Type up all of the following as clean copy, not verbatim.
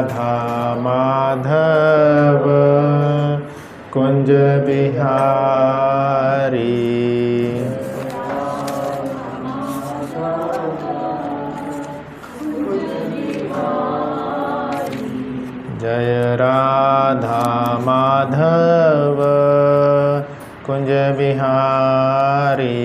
राधा माधव कुंज बिहारी। जय राधा माधव कुंज बिहारी।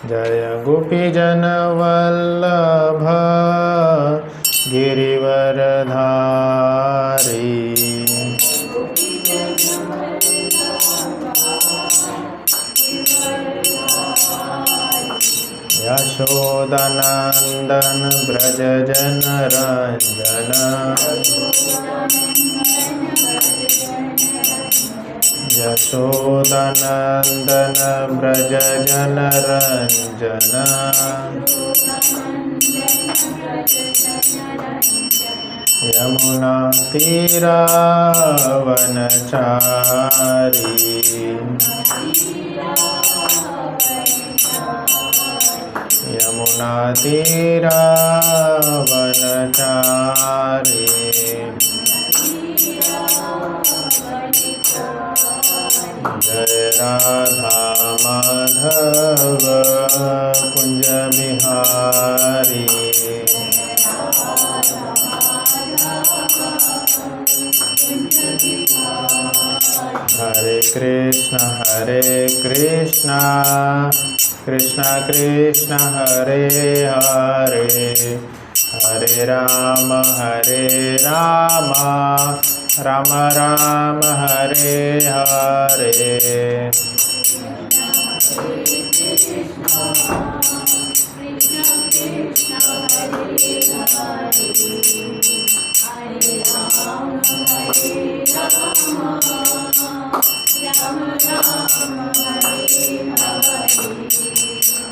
जय गोपीजन वल्लभ गिरिवरधारी। यशोदानंदन ब्रज जन रंजन। यशोदानंदन ब्रज जन रंजन। यमुना तीरावनचारी। यमुना तीरावनचारी। जय राधा माधव कुंज बिहारी। हरे कृष्ण कृष्ण कृष्ण हरे हरे, हरे राम राम राम हरे हरे।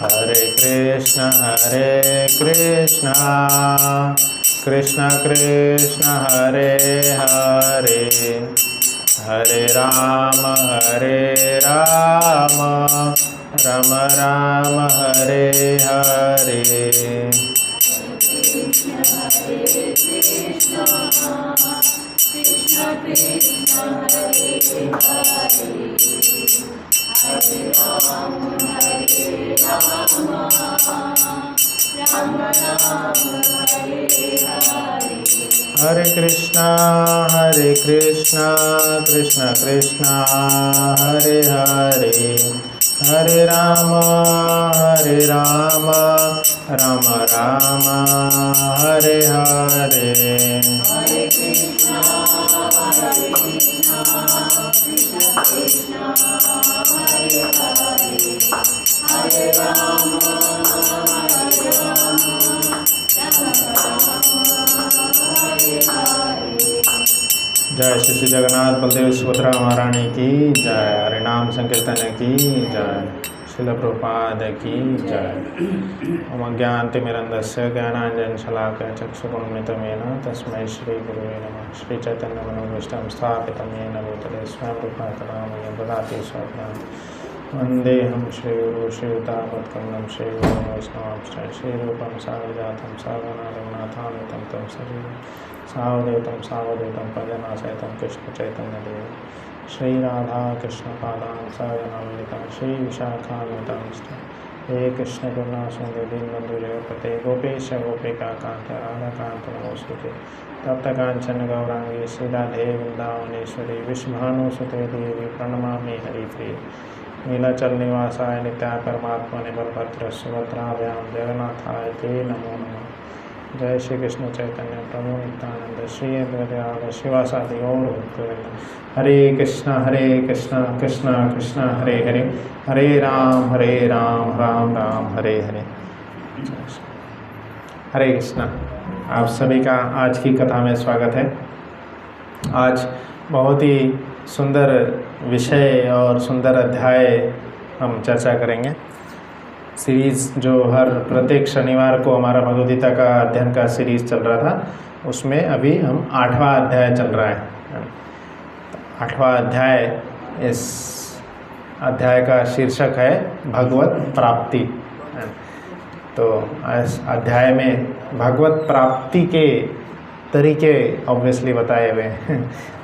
हरे कृष्ण कृष्ण कृष्ण हरे हरे, हरे राम राम राम हरे हरे। हरे कृष्णा कृष्ण कृष्ण हरे हरे, हरे राम राम राम हरे हरे। हरे कृष्णा कृष्ण हरे हरे, हरे राम जय श्री जगन्नाथ बलदेव सुभद्रा महारानी की जय। हरे नाम संकीर्तन की जय। श्रील प्रभुपाद की जय। ओम ज्ञानतिमिरन्धस्य ज्ञानाञ्जनशलाकया चक्षुरुन्मिलितं तस्मै श्री गुरुवे नमः। श्री चैतन्य मनोभीष्टं स्थापितं येन भूतले स्वयं रूपा कदा मह्यं ददाति स्वपदां। वन्देऽहं श्रीगुरुं श्रीयुतापत्कमलं श्रीगुरुं वैष्णवांश्च श्रीरूपं साग्रजातं सावधूतं रघुनाथान्वितं तं सजीवं सावधूतं भजनासहितं कृष्णचैतन्यदेवं श्रीराधा कृष्णपादां सागरनामितं श्रीविशाखान्वितांश्च हे कृष्ण करुणा सिंधु दीनबन्धु जगत्पते गोपेश गोपिकान्त राधाकान्त नमोस्तुते। तप्तकाञ्चन गौरांगी श्रीराधे वृन्दावनेश्वरी विश्वभानुसुते देवी प्रणमामि हरिप्रिये। नीलाचल निवासाय नित्याय परमात्मने बलभद्र सुभद्राभ्यां जगन्नाथाय ते नमो नमः। जय श्री कृष्ण चैतन्य प्रभु नित्यानंद श्री अद्वैत शिवासादि गौर भक्तवृंद। हरे कृष्ण कृष्ण कृष्ण हरे हरे, हरे राम राम राम हरे हरे। हरे कृष्ण। आप सभी का आज की कथा में स्वागत है। आज बहुत ही सुंदर विषय और सुंदर अध्याय हम चर्चा करेंगे। सीरीज़ जो हर प्रत्येक शनिवार को हमारा भगवद्गीता का अध्ययन का सीरीज़ चल रहा था, उसमें अभी हम 8वां अध्याय चल रहा है। 8वां अध्याय इस अध्याय का शीर्षक है भगवत प्राप्ति। तो इस अध्याय में भगवत प्राप्ति के तरीके ऑब्वियसली बताए हुए हैं।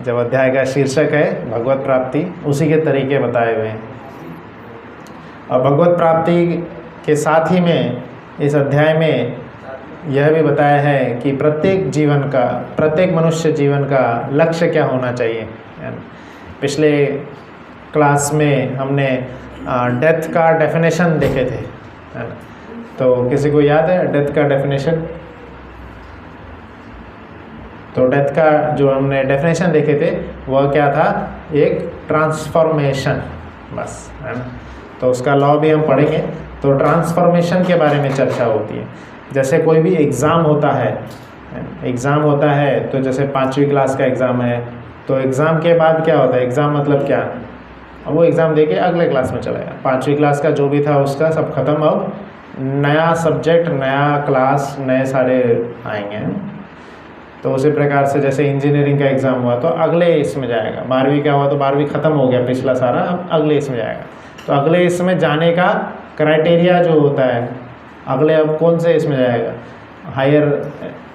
जब अध्याय का शीर्षक है भगवत प्राप्ति, उसी के तरीके बताए हुए हैं। और भगवत प्राप्ति के साथ ही में इस अध्याय में यह भी बताया है कि प्रत्येक जीवन का, प्रत्येक मनुष्य जीवन का लक्ष्य क्या होना चाहिए। पिछले क्लास में हमने डेथ का डेफिनेशन देखे थे, तो किसी को याद है डेथ का डेफिनेशन? तो डेथ का जो हमने डेफिनेशन देखे थे वह क्या था? एक ट्रांसफॉर्मेशन, बस, है ना। तो उसका लॉ भी हम पढ़ेंगे। तो ट्रांसफॉर्मेशन के बारे में चर्चा होती है। जैसे कोई भी एग्ज़ाम होता है, तो जैसे 5वीं क्लास का एग्ज़ाम है, तो एग्ज़ाम के बाद क्या होता है? एग्ज़ाम मतलब क्या? अब वो एग्ज़ाम दे के अगले क्लास में चला गया। 5वीं क्लास का जो भी था उसका सब खत्म, अब नया सब्जेक्ट, नया क्लास, नए सारे आएंगे। तो उसी प्रकार से जैसे इंजीनियरिंग का एग्ज़ाम हुआ तो अगले इसमें जाएगा। 12वीं का हुआ तो 12वीं ख़त्म हो गया पिछला सारा, अब अगले इसमें जाएगा। तो अगले इसमें जाने का क्राइटेरिया जो होता है, अगले अब कौन से इसमें जाएगा? हायर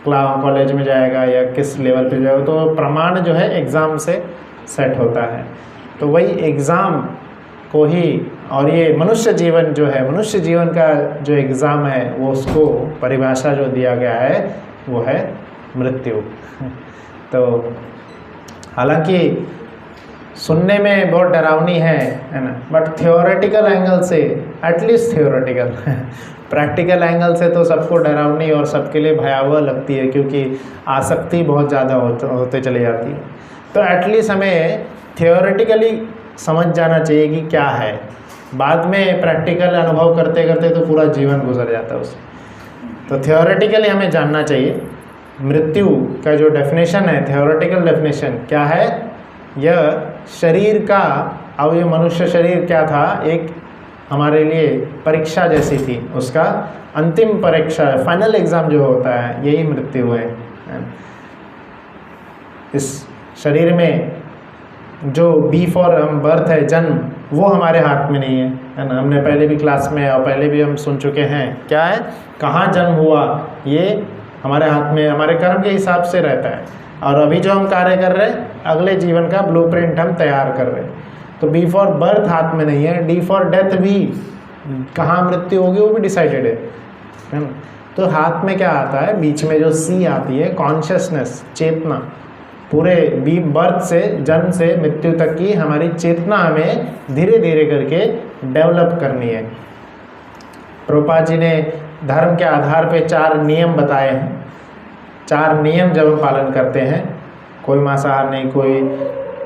कॉलेज में जाएगा या किस लेवल पे जाएगा? तो प्रमाण जो है एग्ज़ाम से सेट होता है। तो वही एग्ज़ाम को ही, और ये मनुष्य जीवन जो है, मनुष्य जीवन का जो एग्ज़ाम है वो उसको परिभाषा जो दिया गया है वो है मृत्यु। तो हालांकि सुनने में बहुत डरावनी है ना, बट थियोरेटिकल एंगल से, एटलीस्ट थियोरेटिकल प्रैक्टिकल एंगल से तो सबको डरावनी और सबके लिए भयावह लगती है, क्योंकि आसक्ति बहुत ज़्यादा होते चली जाती है। तो एटलीस्ट हमें थियोरेटिकली समझ जाना चाहिए कि क्या है। बाद में प्रैक्टिकल अनुभव करते करते तो पूरा जीवन गुजर जाता है उससे। तो थियोरेटिकली हमें जानना चाहिए मृत्यु का जो डेफिनेशन है, थियोरेटिकल डेफिनेशन क्या है। यह शरीर का, अब ये मनुष्य शरीर क्या था? एक हमारे लिए परीक्षा जैसी थी, उसका अंतिम परीक्षा, फाइनल एग्ज़ाम जो होता है, यही मृत्यु है। इस शरीर में जो बी फॉर बर्थ है, जन्म, वो हमारे हाथ में नहीं है ना। हमने पहले भी क्लास में और पहले भी हम सुन चुके हैं क्या है, कहाँ जन्म हुआ, ये हमारे हाथ में, हमारे कर्म के हिसाब से रहता है। और अभी जो हम कार्य कर रहे हैं, अगले जीवन का ब्लूप्रिंट हम तैयार कर रहे हैं। तो बी फॉर बर्थ हाथ में नहीं है, डी फॉर डेथ भी, कहाँ मृत्यु होगी वो भी डिसाइडेड है ना। तो हाथ में क्या आता है? बीच में जो सी आती है, कॉन्शियसनेस, चेतना। पूरे बर्थ से, जन्म से मृत्यु तक की हमारी चेतना हमें धीरे धीरे करके डेवलप करनी है। प्रभुपाद जी ने धर्म के आधार पे 4 नियम बताए हैं। 4 नियम जब हम पालन करते हैं, कोई मांसाहार नहीं, कोई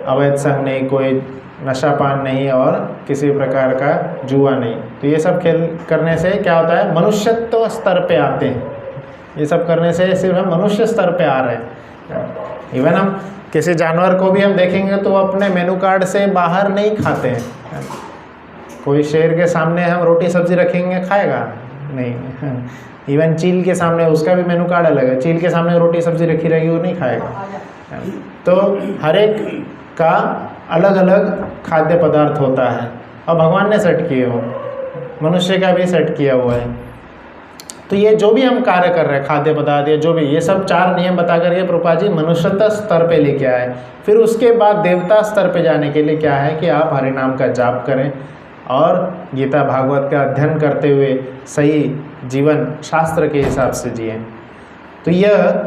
अवैध संग नहीं, कोई नशापान नहीं और किसी प्रकार का जुआ नहीं, तो ये सब खेल करने से क्या होता है? मनुष्यत्व स्तर पे आते हैं। ये सब करने से सिर्फ हम मनुष्य स्तर पे आ रहे हैं। इवन हम किसी जानवर को भी हम देखेंगे तो वो अपने मेनू कार्ड से बाहर नहीं खाते हैं। कोई शेर के सामने हम रोटी सब्जी रखेंगे, खाएगा नहीं। इवन चील के सामने, उसका भी मेनू कार्ड अलग है, चील के सामने रोटी सब्जी रखी रहेगी, वो नहीं खाएगा। तो हर एक का अलग अलग खाद्य पदार्थ होता है, और भगवान ने सेट किए हो, मनुष्य का भी सेट किया हुआ है। तो ये जो भी हम कार्य कर रहे हैं, खाद्य पदार्थ, ये जो भी, ये सब 4 नियम बता करके प्रभुपाद जी मनुष्यता स्तर पे लेके आए। फिर उसके बाद देवता स्तर पे जाने के लिए क्या है कि आप हरि नाम का जाप करें और गीता भागवत का अध्ययन करते हुए सही जीवन शास्त्र के हिसाब से जिए। तो यह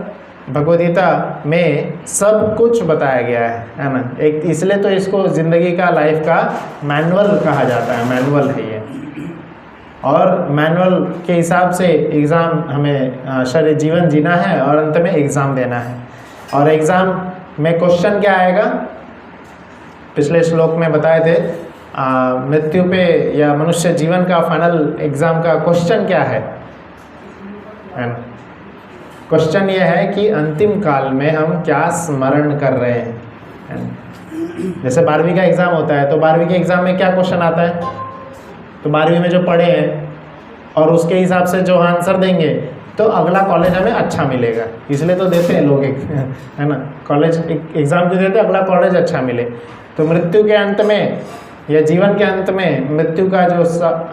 भगवद्गीता में सब कुछ बताया गया है ना। एक इसलिए तो इसको ज़िंदगी का, लाइफ का मैनुअल कहा जाता है, मैनुअल है ये। और मैनुअल के हिसाब से एग्ज़ाम हमें शरीर जीवन जीना है और अंत में एग्ज़ाम देना है। और एग्ज़ाम में क्वेश्चन क्या आएगा? पिछले श्लोक में बताए थे, मृत्यु पे या मनुष्य जीवन का फाइनल एग्ज़ाम का क्वेश्चन क्या है? क्वेश्चन ये है कि अंतिम काल में हम क्या स्मरण कर रहे हैं। जैसे 12वीं का एग्ज़ाम होता है, तो 12वीं के एग्ज़ाम में क्या क्वेश्चन आता है? तो 12वीं में जो पढ़े हैं और उसके हिसाब से जो आंसर देंगे तो अगला कॉलेज हमें अच्छा मिलेगा। इसलिए तो देते हैं लोग, एक है ना, कॉलेज एग्ज़ाम क्यों देते हैं? अगला कॉलेज अच्छा मिले। तो मृत्यु के अंत में या जीवन के अंत में मृत्यु का जो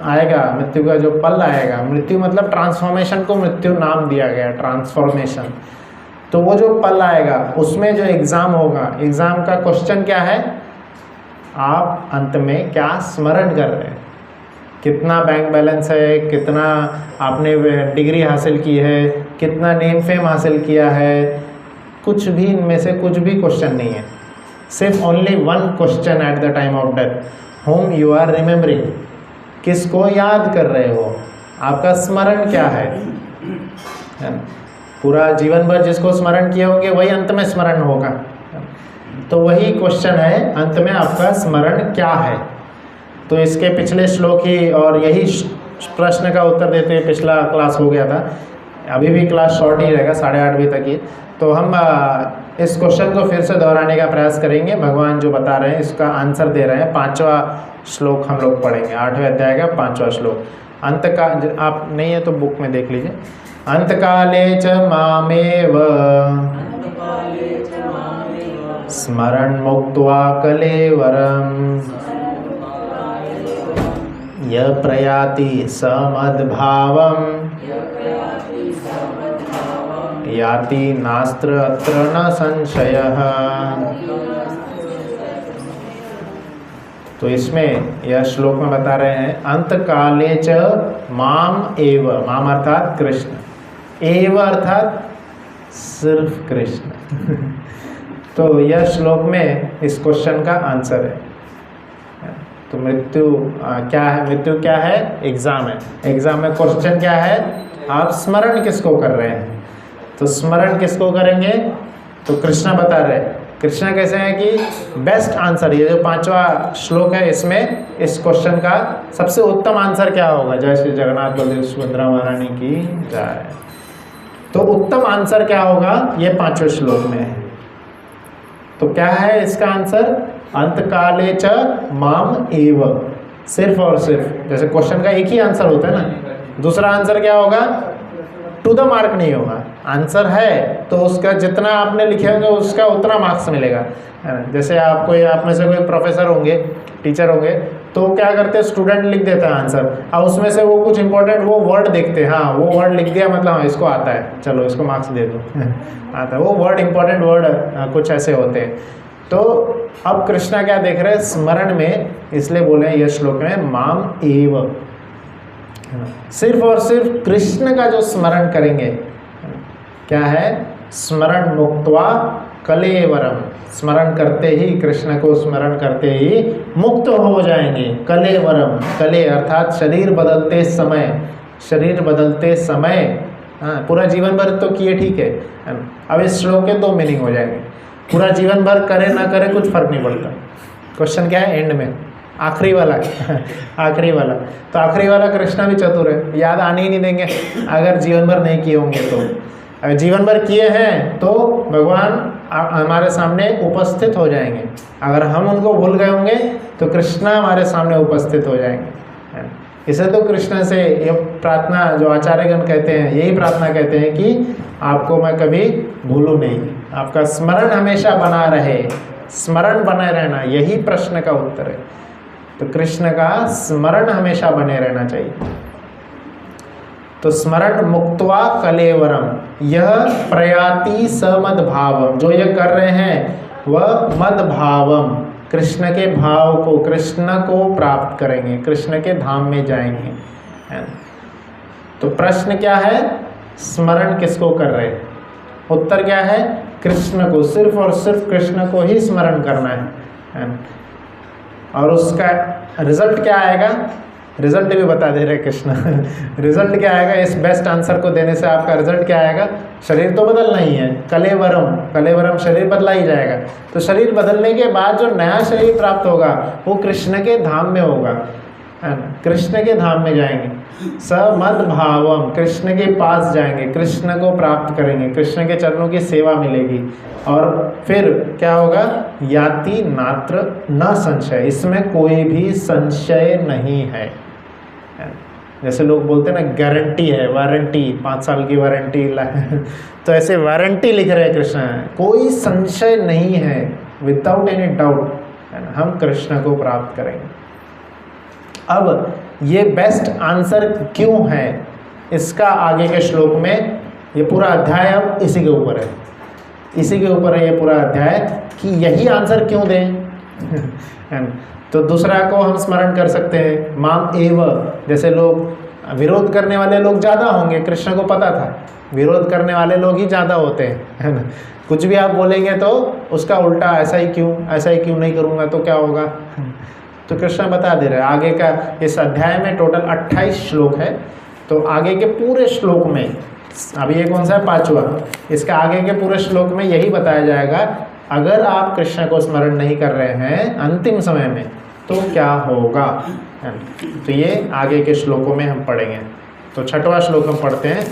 आएगा, मृत्यु का जो पल आएगा, मृत्यु मतलब ट्रांसफॉर्मेशन को मृत्यु नाम दिया गया, ट्रांसफॉर्मेशन। तो वो जो पल आएगा उसमें जो एग्ज़ाम होगा, एग्ज़ाम का क्वेश्चन क्या है, आप अंत में क्या स्मरण कर रहे हैं, कितना बैंक बैलेंस है, कितना आपने डिग्री हासिल की है, कितना नेम फेम हासिल किया है, कुछ भी इनमें से कुछ भी क्वेश्चन नहीं है। सिर्फ only one question at the time of death, whom you are remembering, किसको याद कर रहे हो, आपका स्मरण क्या है ना? पूरा जीवन भर जिसको स्मरण किए होंगे वही अंत में स्मरण होगा। तो वही क्वेश्चन है, अंत में आपका स्मरण क्या है। तो इसके पिछले श्लोक ही और यही प्रश्न का उत्तर देते हुए पिछला क्लास हो गया था। अभी भी क्लास शॉर्ट ही रहेगा, 8:30 बजे तक ही। तो हम इस क्वेश्चन को फिर से दोहराने का प्रयास करेंगे। भगवान जो बता रहे हैं इसका आंसर दे रहे हैं। 5वां श्लोक हम लोग पढ़ेंगे, 8वें अध्याय का 5वां श्लोक। अंत का, आप नहीं है तो बुक में देख लीजिए। अंत काले च मामेव स्मरण मुक्त्वा कलेवरम य प्रयाति स मद्भावम याति नास्त्र अत्र न संशयः। तो इसमें यह श्लोक में बता रहे हैं, अंत काले च माम एव, माम अर्थात कृष्ण, एव अर्थात सिर्फ कृष्ण। तो यह श्लोक में इस क्वेश्चन का आंसर है। तो मृत्यु क्या है, मृत्यु क्या है, एग्जाम है। एग्जाम में क्वेश्चन क्या है, आप स्मरण किसको कर रहे हैं। तो स्मरण किसको करेंगे, तो कृष्ण बता रहे हैं। कृष्ण कैसे हैं कि बेस्ट आंसर, ये जो 5वां श्लोक है इसमें इस क्वेश्चन का सबसे उत्तम आंसर क्या होगा। जय श्री जगन्नाथ बलदेव सुभद्रा महारानी की जय। तो उत्तम आंसर क्या होगा, ये 5वें श्लोक में है। तो क्या है इसका आंसर, अंत काले च माम एव, सिर्फ और सिर्फ। जैसे क्वेश्चन का एक ही आंसर होता है ना, दूसरा आंसर क्या होगा, टू द मार्क नहीं होगा। आंसर है तो उसका जितना आपने लिखे होंगे उसका उतना मार्क्स मिलेगा, है ना। जैसे आप में से कोई प्रोफेसर होंगे, टीचर होंगे, तो क्या करते हैं, स्टूडेंट लिख देता है आंसर, अब उसमें से वो कुछ इंपॉर्टेंट वो वर्ड देखते हैं, हाँ वो वर्ड लिख दिया मतलब हाँ इसको आता है, चलो इसको मार्क्स दे दो। आता है वो वर्ड, इंपॉर्टेंट वर्ड कुछ ऐसे होते हैं। तो अब कृष्णा क्या देख रहे हैं, स्मरण में, इसलिए बोले ये श्लोक में माम एव, सिर्फ और सिर्फ कृष्ण का जो स्मरण करेंगे, क्या है, स्मरण मुक्त्वा कलेवरम, स्मरण करते ही, कृष्ण को स्मरण करते ही मुक्त हो जाएंगे। कलेवरम, कले अर्थात शरीर बदलते समय, शरीर बदलते समय, हाँ पूरा जीवन भर तो किए ठीक है। अब इस श्लोक के 2 मीनिंग हो जाएंगे। पूरा जीवन भर करे ना करे कुछ फर्क नहीं पड़ता। क्वेश्चन क्या है, एंड में आखिरी वाला आखिरी वाला। तो आखिरी वाला कृष्णा भी चतुर है, याद आने ही नहीं देंगे अगर जीवन भर नहीं किए होंगे। तो अगर जीवन भर किए हैं तो भगवान हमारे सामने उपस्थित हो जाएंगे। अगर हम उनको भूल गए होंगे तो कृष्णा हमारे सामने उपस्थित हो जाएंगे। इसे तो कृष्ण से ये प्रार्थना जो आचार्यगण कहते हैं, यही प्रार्थना कहते हैं कि आपको मैं कभी भूलूं नहीं, आपका स्मरण हमेशा बना रहे, स्मरण बने रहना, यही प्रश्न का उत्तर है। तो कृष्ण का स्मरण हमेशा बने रहना चाहिए। तो स्मरण मुक्त्वा कलेवरम, यह प्रयाति समद्भावम, जो यह कर रहे हैं वह मद्भावम, कृष्ण के भाव को, कृष्ण को प्राप्त करेंगे, कृष्ण के धाम में जाएंगे। तो प्रश्न क्या है, स्मरण किसको कर रहे हैं, उत्तर क्या है, कृष्ण को, सिर्फ और सिर्फ कृष्ण को ही स्मरण करना है। और उसका रिजल्ट क्या आएगा, रिजल्ट भी बता दे रहे कृष्ण। रिजल्ट क्या आएगा, इस बेस्ट आंसर को देने से आपका रिजल्ट क्या आएगा, शरीर तो बदलना ही है, कलेवरम, कलेवरम शरीर बदला ही जाएगा। तो शरीर बदलने के बाद जो नया शरीर प्राप्त होगा वो कृष्ण के धाम में होगा, है ना, कृष्ण के धाम में जाएंगे। समद्भावम, कृष्ण के पास जाएंगे, कृष्ण को प्राप्त करेंगे, कृष्ण के चरणों की सेवा मिलेगी। और फिर क्या होगा, याति नात्र न संशय, इसमें कोई भी संशय नहीं है। जैसे लोग बोलते हैं ना गारंटी है, वारंटी, 5 साल की वारंटी, तो ऐसे वारंटी लिख रहे हैं कृष्ण, कोई संशय नहीं है, विदाउट एनी डाउट हम कृष्ण को प्राप्त करेंगे। अब ये बेस्ट आंसर क्यों है, इसका आगे के श्लोक में, ये पूरा अध्याय अब इसी के ऊपर है, इसी के ऊपर है ये पूरा अध्याय कि यही आंसर क्यों दें। तो दूसरा को हम स्मरण कर सकते हैं, माम एव, जैसे लोग विरोध करने वाले लोग ज़्यादा होंगे, कृष्ण को पता था विरोध करने वाले लोग ही ज़्यादा होते हैं, है ना। कुछ भी आप बोलेंगे तो उसका उल्टा, ऐसा ही क्यों नहीं करूँगा तो क्या होगा। तो कृष्ण बता दे रहे हैं आगे का, इस अध्याय में टोटल 28 श्लोक है, तो आगे के पूरे श्लोक में, अभी ये कौन सा है, 5वां, इसका आगे के पूरे श्लोक में यही बताया जाएगा, अगर आप कृष्ण को स्मरण नहीं कर रहे हैं अंतिम समय में तो क्या होगा। तो ये आगे के श्लोकों में हम पढ़ेंगे। तो 6वां श्लोक हम पढ़ते हैं।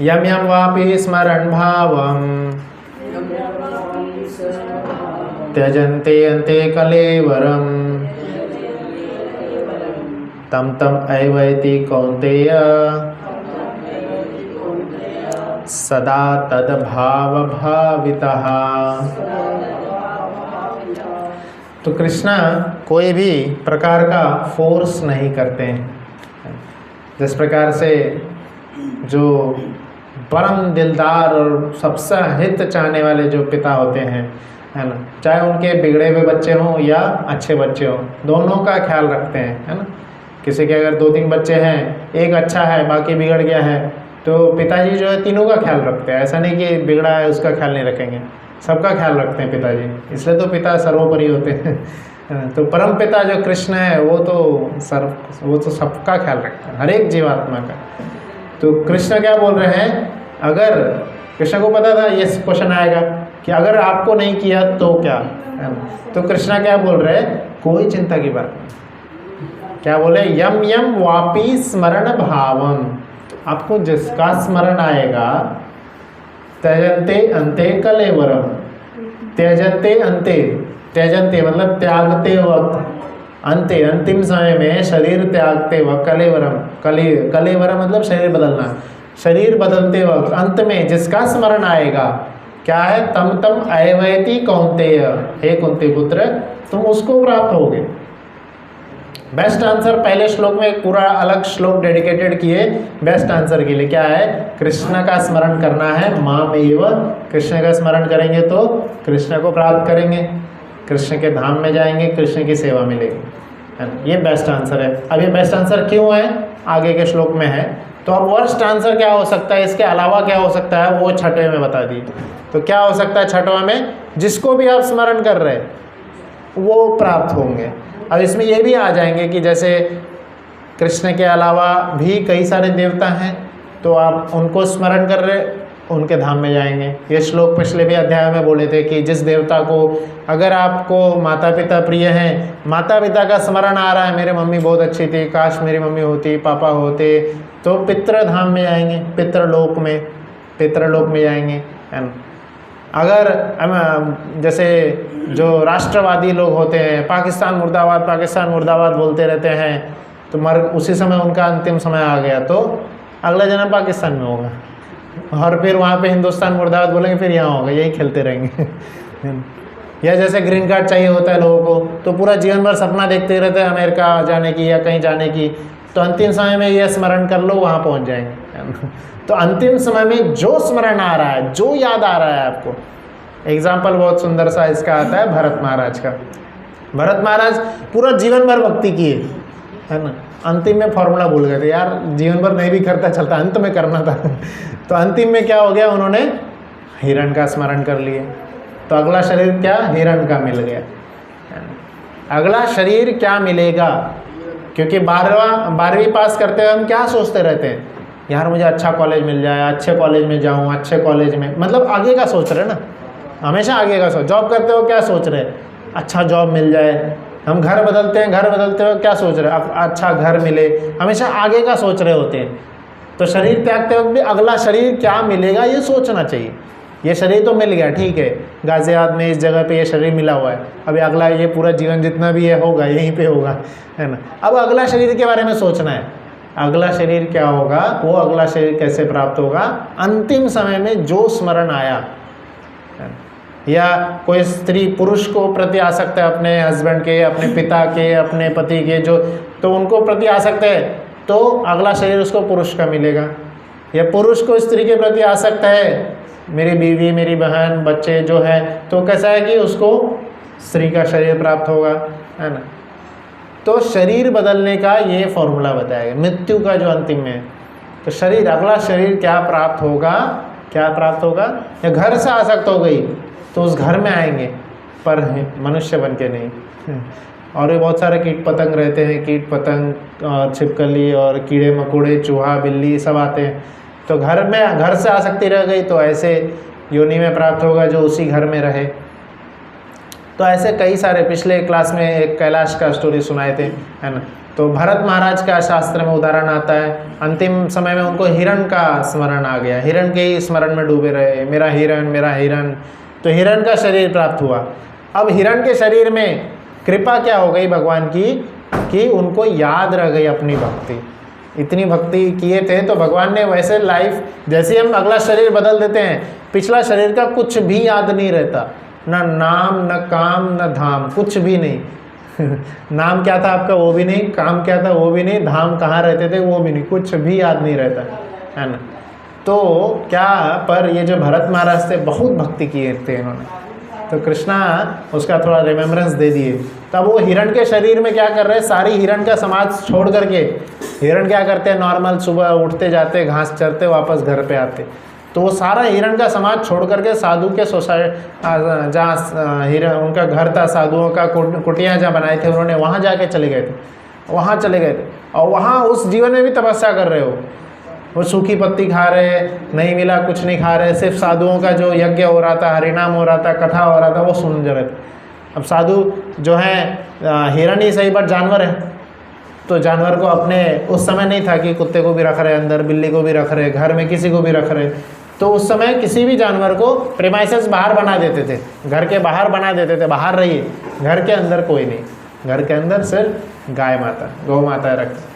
यम यम वापि स्मरण भावम त्यजन्ते अन्ते कलेवरम तम तम एवैति कौन्तेय सदा तद्भाव भावितः। तो कृष्णा कोई भी प्रकार का फोर्स नहीं करते हैं। जिस प्रकार से जो परम दिलदार और सबसे हित चाहने वाले जो पिता होते हैं, है ना, चाहे उनके बिगड़े हुए बच्चे हों या अच्छे बच्चे हों, दोनों का ख्याल रखते हैं, है ना। किसी के अगर 2-3 बच्चे हैं, एक अच्छा है बाकी बिगड़ गया है, तो पिताजी जो है तीनों का ख्याल रखते हैं। ऐसा नहीं कि बिगड़ा है उसका ख्याल नहीं रखेंगे, सबका ख्याल रखते हैं पिताजी, इसलिए तो पिता सर्वोपरि होते हैं। तो परम पिता जो कृष्ण है वो तो सबका ख्याल रखते हैं, हर एक जीवात्मा का। तो कृष्ण क्या बोल रहे हैं, अगर कृष्ण को पता था ये क्वेश्चन आएगा कि अगर आपको नहीं किया तो क्या, है ना। तो कृष्ण क्या बोल रहे हैं, कोई चिंता की बात नहीं। क्या बोले, यम यम वापि स्मरण भावम, आपको जिसका स्मरण आएगा, त्यजन्ते अन्ते कलेवरम, त्यजन्ते अन्ते, त्यजन्ते मतलब त्यागते वक्त, अंते अंतिम समय में शरीर त्यागते वक्त, कलेवरम, कलेवरम मतलब शरीर बदलना, शरीर बदलते वक्त अंत में जिसका स्मरण आएगा, क्या है, तम तम एवैति कौन्तेय, हे कुंती पुत्र तुम उसको प्राप्त होगे। बेस्ट आंसर पहले श्लोक में एक पूरा अलग श्लोक डेडिकेटेड किए बेस्ट आंसर के लिए, क्या है, कृष्ण का स्मरण करना है, माम एव, कृष्ण का स्मरण करेंगे तो कृष्ण को प्राप्त करेंगे, कृष्ण के धाम में जाएंगे, कृष्ण की सेवा मिलेगी, है ना। ये बेस्ट आंसर है। अब ये बेस्ट आंसर क्यों है आगे के श्लोक में है। तो अब वर्स्ट आंसर क्या हो सकता है, इसके अलावा क्या हो सकता है, वो 6वें में बता दिए। तो क्या हो सकता है 6वें में, जिसको भी आप स्मरण कर रहे हैं वो प्राप्त होंगे। अब इसमें ये भी आ जाएंगे कि जैसे कृष्ण के अलावा भी कई सारे देवता हैं, तो आप उनको स्मरण कर रहे, उनके धाम में जाएंगे। ये श्लोक पिछले भी अध्याय में बोले थे कि जिस देवता को, अगर आपको माता पिता प्रिय हैं, माता पिता का स्मरण आ रहा है, मेरे मम्मी बहुत अच्छी थी, काश मेरी मम्मी होती, पापा होते, तो पितृधाम में जाएंगे, पितृलोक में जाएंगे, है ना। अगर जैसे जो राष्ट्रवादी लोग होते हैं, पाकिस्तान मुर्दाबाद बोलते रहते हैं, तो उसी समय उनका अंतिम समय आ गया तो अगला जन्म पाकिस्तान में होगा, और फिर वहाँ पे हिंदुस्तान मुर्दाबाद बोलेंगे, फिर यहाँ होगा, यही खेलते रहेंगे। या जैसे ग्रीन कार्ड चाहिए होता है लोगों को, तो पूरा जीवन भर सपना देखते रहते हैं अमेरिका जाने की या कहीं जाने की, तो अंतिम समय में ये स्मरण कर लो, वहाँ पहुँच जाएंगे। तो अंतिम समय में जो स्मरण आ रहा है, जो याद आ रहा है आपको, एग्जाम्पल बहुत सुंदर सा इसका आता है भरत महाराज का। भरत महाराज पूरा जीवन भर भक्ति किए, है ना, अंतिम में फॉर्मूला भूल गए थे, यार जीवन भर नहीं भी करता चलता, अंत में करना था। तो अंतिम में क्या हो गया, उन्होंने हिरण का स्मरण कर लिए, तो अगला शरीर क्या, हिरण का मिल गया। अगला शरीर क्या मिलेगा, क्योंकि 12वीं पास करते हुए हम क्या सोचते रहते हैं, यार मुझे अच्छा कॉलेज मिल जाए, अच्छे कॉलेज में जाऊँ, अच्छे कॉलेज में, मतलब आगे का सोच रहे ना, हमेशा आगे का सोच। जॉब करते हो क्या सोच रहे, अच्छा जॉब मिल जाए। हम घर बदलते हैं, घर बदलते हो क्या सोच रहे हैं, अच्छा घर मिले, हमेशा आगे का सोच रहे होते हैं। तो शरीर त्यागते वक्त भी अगला शरीर क्या मिलेगा ये सोचना चाहिए। ये शरीर तो मिल गया, ठीक है, गाजियाबाद में इस जगह पे ये शरीर मिला हुआ है, अभी अगला ये पूरा जीवन जितना भी है होगा यहीं पे होगा, है ना। अब अगला शरीर के बारे में सोचना है, अगला शरीर क्या होगा, वो अगला शरीर कैसे प्राप्त होगा, अंतिम समय में जो स्मरण आया, या कोई स्त्री पुरुष को प्रति आसक्त है, अपने हस्बैंड के, अपने पिता के, अपने पति के, जो तो उनको प्रति आसक्त है, तो अगला शरीर उसको पुरुष का मिलेगा। या पुरुष को स्त्री के प्रति आसक्त है, मेरी बीवी, मेरी बहन, बच्चे जो है, तो कैसा है कि उसको स्त्री का शरीर प्राप्त होगा, है ना। तो शरीर बदलने का ये फॉर्मूला बताया गया, मृत्यु का जो अंतिम में, तो शरीर, अगला शरीर क्या प्राप्त होगा, क्या प्राप्त होगा। या घर से आसक्त हो गई तो उस घर में आएंगे, पर मनुष्य बन के नहीं। और ये बहुत सारे कीट पतंग रहते हैं, कीट पतंग और छिपकली और कीड़े मकोड़े, चूहा, बिल्ली सब आते हैं। तो घर में, घर से आसक्ति रह गई तो ऐसे योनि में प्राप्त होगा जो उसी घर में रहे। तो ऐसे कई सारे, पिछले क्लास में एक कैलाश का स्टोरी सुनाए थे, है ना। तो भरत महाराज का शास्त्र में उदाहरण आता है, अंतिम समय में उनको हिरण का स्मरण आ गया, हिरण के ही स्मरण में डूबे रहे, मेरा हिरण, मेरा हिरण। तो हिरण का शरीर प्राप्त हुआ। अब हिरण के शरीर में कृपा क्या हो गई भगवान की, कि उनको याद रह गई अपनी भक्ति, इतनी भक्ति किए थे। तो भगवान ने वैसे लाइफ, जैसे हम अगला शरीर बदल देते हैं, पिछला शरीर का कुछ भी याद नहीं रहता, न नाम, न काम, न धाम, कुछ भी नहीं। नाम क्या था आपका वो भी नहीं, काम क्या था वो भी नहीं, धाम कहाँ रहते थे वो भी नहीं, कुछ भी याद नहीं रहता, है ना। तो क्या, पर ये जो भरत महाराज थे बहुत भक्ति किए थे इन्होंने, तो कृष्णा उसका थोड़ा रिमेम्बरेंस दे दिए। तब वो हिरण के शरीर में क्या कर रहे हैं, सारी हिरण का समाज छोड़ करके, हिरण क्या करते हैं, नॉर्मल सुबह उठते जाते, घास चरते, वापस घर पे आते। तो वो सारा हिरण का समाज छोड़ करके साधु के जहाँ हिरण, उनका घर था, साधुओं का कुटिया जहाँ बनाए थे उन्होंने, वहाँ जाके चले गए थे, वहाँ चले गए थे। और वहाँ उस जीवन में भी तपस्या कर रहे हो, वो सूखी पत्ती खा रहे, नहीं मिला कुछ नहीं खा रहे, सिर्फ साधुओं का जो यज्ञ हो रहा था, हरिनाम हो रहा था, कथा हो रहा था, वो सुन रहे थे। अब साधु जो हैं, हिरण ही सही बट जानवर है, तो जानवर को अपने, उस समय नहीं था कि कुत्ते को भी रख रहे अंदर, बिल्ली को भी रख रहे, घर में किसी को भी रख रहे, तो उस समय किसी भी जानवर को प्रेमाइसेस बाहर बना देते थे, घर के बाहर बना देते थे, बाहर रहिए, घर के अंदर कोई नहीं, घर के अंदर सिर्फ गाय माता, गौ माता रखते।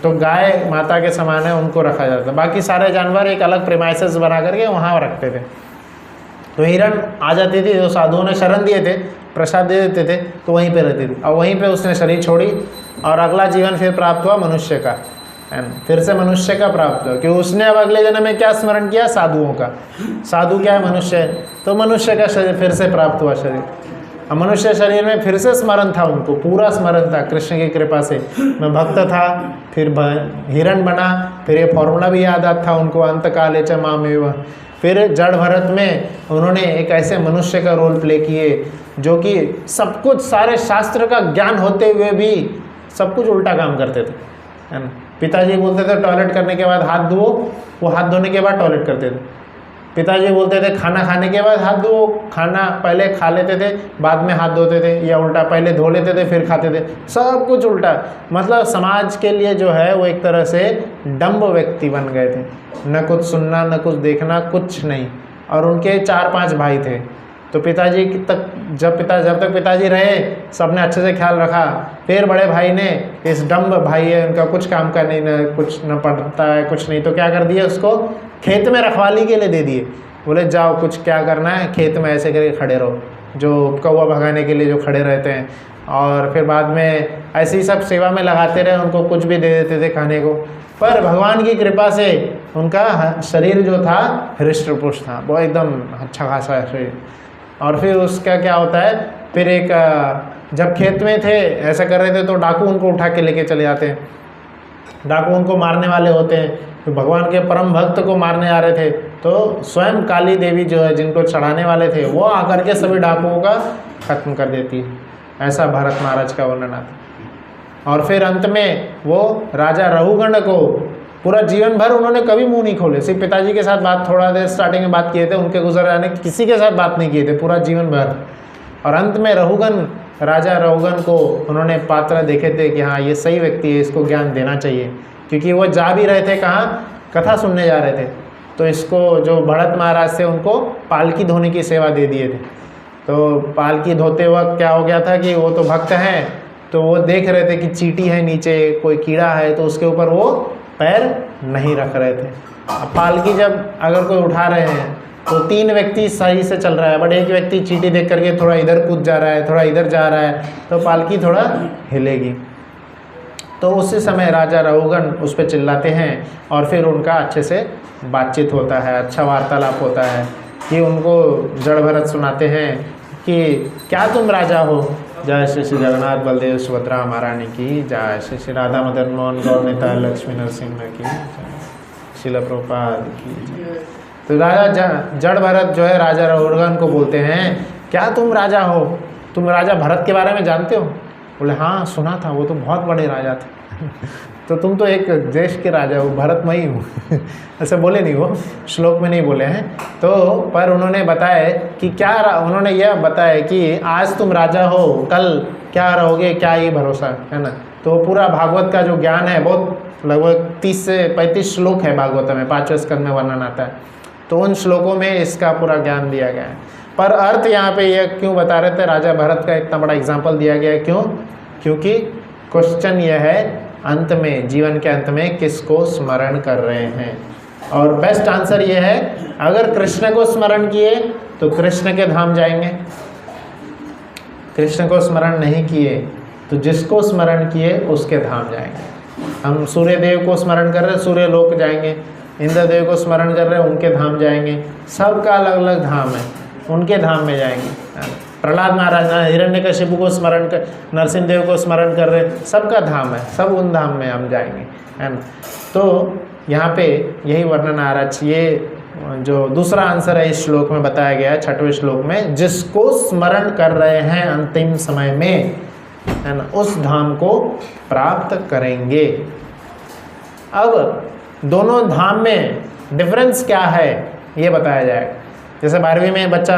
तो गाय माता के समान है, उनको रखा जाता, बाकी सारे जानवर एक अलग प्रेमाइसेस बना करके वहाँ रखते थे। तो हिरण आ जाती थी, जो साधुओं ने शरण दिए थे, प्रसाद दे देते थे, तो वहीं पे रहती थी। और वहीं पे उसने शरीर छोड़ी और अगला जीवन फिर प्राप्त हुआ मनुष्य का, है ना, फिर से मनुष्य का प्राप्त हुआ, क्योंकि उसने अब अगले जन्म में क्या स्मरण किया, साधुओं का। साधु क्या है, मनुष्य है, तो मनुष्य का शरीर फिर से प्राप्त हुआ शरीर। अब मनुष्य शरीर में फिर से स्मरण था, उनको पूरा स्मरण था कृष्ण की कृपा से, मैं भक्त था, फिर हिरण बना, फिर ये फॉर्मूला भी याद आता था उनको, अंत काले च मामेव। फिर जड़ भरत में उन्होंने एक ऐसे मनुष्य का रोल प्ले किए जो कि सब कुछ, सारे शास्त्र का ज्ञान होते हुए भी सब कुछ उल्टा काम करते थे, है ना। पिताजी बोलते थे टॉयलेट करने के बाद हाथ धो, वो हाथ धोने के बाद टॉयलेट करते थे। पिताजी बोलते थे खाना खाने के बाद हाथ धो, खाना पहले खा लेते थे, बाद में हाथ धोते थे, या उल्टा पहले धो लेते थे फिर खाते थे, सब कुछ उल्टा। मतलब समाज के लिए जो है वो एक तरह से डम्ब व्यक्ति बन गए थे, न कुछ सुनना, न कुछ देखना, कुछ नहीं। और उनके 4-5 भाई थे, तो पिताजी तक जब तक पिताजी रहे सबने अच्छे से ख्याल रखा। फिर बड़े भाई ने, इस डम्ब भाई है, उनका कुछ काम का नहीं, न कुछ न पढ़ता है कुछ नहीं, तो क्या कर दिया, उसको खेत में रखवाली के लिए दे दिए। बोले जाओ कुछ क्या करना है, खेत में ऐसे करके खड़े रहो, जो कौवा भगाने के लिए जो खड़े रहते हैं। और फिर बाद में ऐसी सब सेवा में लगाते रहे, उनको कुछ भी दे देते थे खाने को। पर भगवान की कृपा से उनका शरीर जो था हृष्ट पुष्ट था, वो एकदम अच्छा खासा शरीर। और फिर उसका क्या होता है, फिर एक जब खेत में थे ऐसा कर रहे थे तो डाकू उनको उठा के लेके चले जाते हैं, डाकू उनको मारने वाले होते हैं। तो भगवान के परम भक्त को मारने आ रहे थे, तो स्वयं काली देवी जो है, जिनको चढ़ाने वाले थे, वो आकर के सभी डाकुओं का खत्म कर देती है। ऐसा भरत महाराज का वर्णन आता। और फिर अंत में वो राजा रघुगण को पूरा जीवन भर उन्होंने कभी मुंह नहीं खोले, सिर्फ पिताजी के साथ बात थोड़ा देर स्टार्टिंग में बात किए थे, उनके गुजर जाने किसी के साथ बात नहीं किए थे पूरा जीवन भर। और अंत में राजा रघुगण को उन्होंने पात्र देखे थे कि हाँ ये सही व्यक्ति है, इसको ज्ञान देना चाहिए, क्योंकि वो जा भी रहे थे कहाँ, कथा सुनने जा रहे थे। तो इसको जो भरत महाराज से उनको पालकी धोने की सेवा दे दिए थे। तो पालकी धोते वक्त क्या हो गया था कि वो तो भक्त हैं, तो वो देख रहे थे कि चींटी है नीचे, कोई कीड़ा है, तो उसके ऊपर वो पैर नहीं रख रहे थे। पालकी जब अगर कोई उठा रहे हैं तो 3 व्यक्ति सही से चल रहा है, बट एक व्यक्ति चींटी देख करके थोड़ा इधर कूद जा रहा है, थोड़ा इधर जा रहा है, तो पालकी थोड़ा हिलेगी। तो उसी समय राजा रहुगण उस पर चिल्लाते हैं और फिर उनका अच्छे से बातचीत होता है, अच्छा वार्तालाप होता है कि उनको जड़ भरत सुनाते हैं कि क्या तुम राजा हो। जय श्री श्री जगन्नाथ बलदेव सुभद्रा महारानी की जय, श्री श्री राधा मदन मोहन गौर नेता लक्ष्मी नरसिंह की जय, शिला प्रभुपाद की जय। तो राजा जड़ भरत जो है राजा रहुगण को बोलते हैं, क्या तुम राजा हो, तुम राजा भरत के बारे में जानते हो? बोले हाँ सुना था, वो तो बहुत बड़े राजा थे। तो तुम तो एक देश के राजा हो, भरतमयी हो। ऐसे बोले नहीं, वो श्लोक में नहीं बोले हैं। तो पर उन्होंने बताया कि क्या उन्होंने यह बताया कि आज तुम राजा हो, कल क्या रहोगे, क्या ये भरोसा है ना। तो पूरा भागवत का जो ज्ञान है, बहुत लगभग 30 से 35 श्लोक है भागवत में, 5वें स्कंद में वर्णन आता है। तो उन श्लोकों में इसका पूरा ज्ञान दिया गया है। पर अर्थ यहाँ पे यह क्यों बता रहे थे, राजा भरत का इतना बड़ा एग्जाम्पल दिया गया है, क्यों? क्योंकि क्वेश्चन यह है अंत में, जीवन के अंत में किसको स्मरण कर रहे हैं। और बेस्ट आंसर यह है, अगर कृष्ण को स्मरण किए तो कृष्ण के धाम जाएंगे, कृष्ण को स्मरण नहीं किए तो जिसको स्मरण किए उसके धाम जाएंगे। हम सूर्य देव को स्मरण कर रहे हैं, सूर्य लोक जाएंगे, इंद्र देव को स्मरण कर रहे हैं, उनके धाम जाएंगे। सबका अलग अलग धाम है, उनके धाम में जाएंगे। प्रहलाद महाराज हिरण्यकशिपु को स्मरण कर, नरसिंह देव को स्मरण कर रहे, सबका धाम है, सब उन धाम में हम जाएंगे, है ना। तो यहाँ पे यही वर्णन आ रहा है। ये जो दूसरा आंसर है इस श्लोक में बताया गया है, 6वें श्लोक में, जिसको स्मरण कर रहे हैं अंतिम समय में, है ना, उस धाम को प्राप्त करेंगे। अब दोनों धाम में डिफरेंस क्या है ये बताया जाएगा। जैसे 12वीं में बच्चा,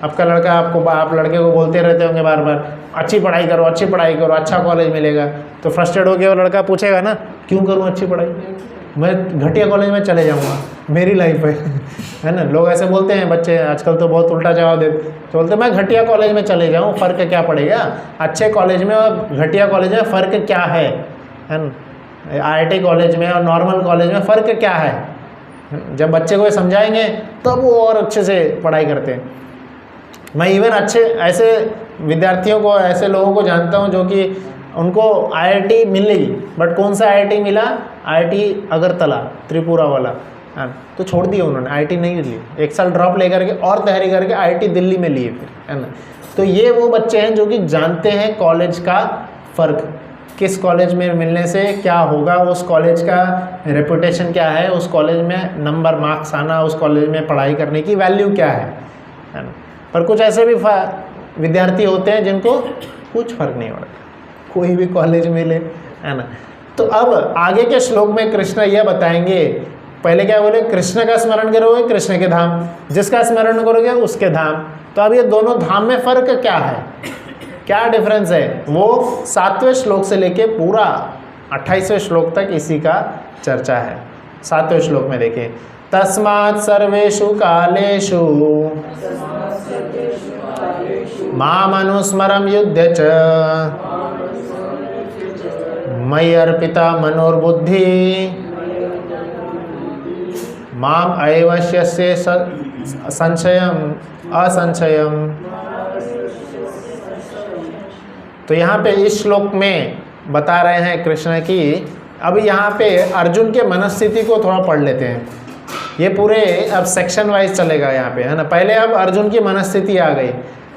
आपका लड़का आप लड़के को बोलते रहते होंगे बार बार, अच्छी पढ़ाई करो, अच्छी पढ़ाई करो, अच्छा कॉलेज मिलेगा। तो फ्रस्ट्रेट हो गया वो लड़का पूछेगा ना, क्यों करूँ अच्छी पढ़ाई, मैं घटिया कॉलेज में चले जाऊँगा, मेरी लाइफ है ना। लोग ऐसे बोलते हैं बच्चे, आजकल तो बहुत उल्टा जवाब देते, तो बोलते मैं घटिया कॉलेज में चले जाऊँ, फ़र्क क्या पड़ेगा, अच्छे कॉलेज में और घटिया कॉलेज में फ़र्क क्या है ना। IIT कॉलेज में और नॉर्मल कॉलेज में फ़र्क क्या है, जब बच्चे को ये समझाएंगे तब वो और अच्छे से पढ़ाई करते हैं। मैं इवन अच्छे ऐसे विद्यार्थियों को, ऐसे लोगों को जानता हूँ जो कि उनको IIT मिलेगी, बट कौन सा IIT मिला, IIT अगरतला त्रिपुरा वाला, हाँ, तो छोड़ दिया उन्होंने, IIT नहीं ली, 1 साल ड्रॉप लेकर के और तैयारी करके IIT दिल्ली में लिए फिर, है ना। तो ये वो बच्चे हैं जो कि जानते हैं कॉलेज का फ़र्क, किस कॉलेज में मिलने से क्या होगा, उस कॉलेज का रेपुटेशन क्या है, उस कॉलेज में नंबर मार्क्स आना, उस कॉलेज में पढ़ाई करने की वैल्यू क्या है ना। पर कुछ ऐसे भी विद्यार्थी होते हैं जिनको कुछ फ़र्क नहीं पड़ता, कोई भी कॉलेज मिले, है ना। तो अब आगे के श्लोक में कृष्ण यह बताएंगे, पहले क्या बोले, कृष्ण का स्मरण करोगे कृष्ण के धाम, जिसका स्मरण करोगे उसके धाम। तो अब ये दोनों धाम में फ़र्क क्या है, क्या डिफरेंस है, वो 7वें श्लोक से लेके पूरा 28वें श्लोक तक इसी का चर्चा है। 7वें श्लोक में देखिए, तस्मात् सर्वेषु कालेषु माम अनुस्मरं युध्य च मयि अर्पिता मनोर्बुद्धि माम अवश्यस्य संशयम असंशयम। तो यहाँ पे इस श्लोक में बता रहे हैं कृष्ण की, अब यहाँ पे अर्जुन के मनस्थिति को थोड़ा पढ़ लेते हैं। ये पूरे अब सेक्शन वाइज चलेगा यहाँ पे, है ना। पहले अब अर्जुन की मनस्थिति आ गई,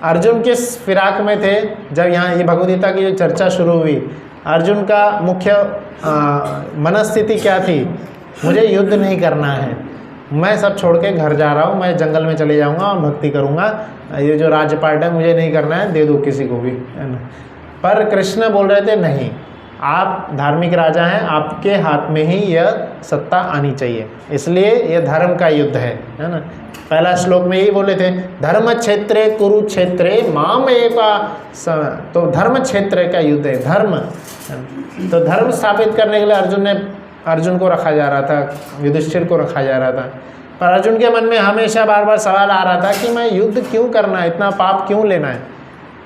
अर्जुन किस फिराक में थे जब यहाँ ये भगवद गीता की जो चर्चा शुरू हुई। अर्जुन का मुख्य मनस्थिति क्या थी, मुझे युद्ध नहीं करना है, मैं सब छोड़ के घर जा रहा हूँ, मैं जंगल में चले जाऊँगा और भक्ति करूँगा, ये जो राज्यपाट है मुझे नहीं करना है, दे दो किसी को भी, है ना। पर कृष्ण बोल रहे थे नहीं, आप धार्मिक राजा हैं, आपके हाथ में ही यह सत्ता आनी चाहिए, इसलिए यह धर्म का युद्ध है ना। पहला श्लोक में यही बोले थे, धर्म क्षेत्रे कुरुक्षेत्रे माम एवा, तो धर्म क्षेत्र का युद्ध है, धर्म। तो धर्म स्थापित करने के लिए अर्जुन को रखा जा रहा था, युधिष्ठिर को रखा जा रहा था। पर अर्जुन के मन में हमेशा बार बार सवाल आ रहा था कि मैं युद्ध क्यों करना है, इतना पाप क्यों लेना है।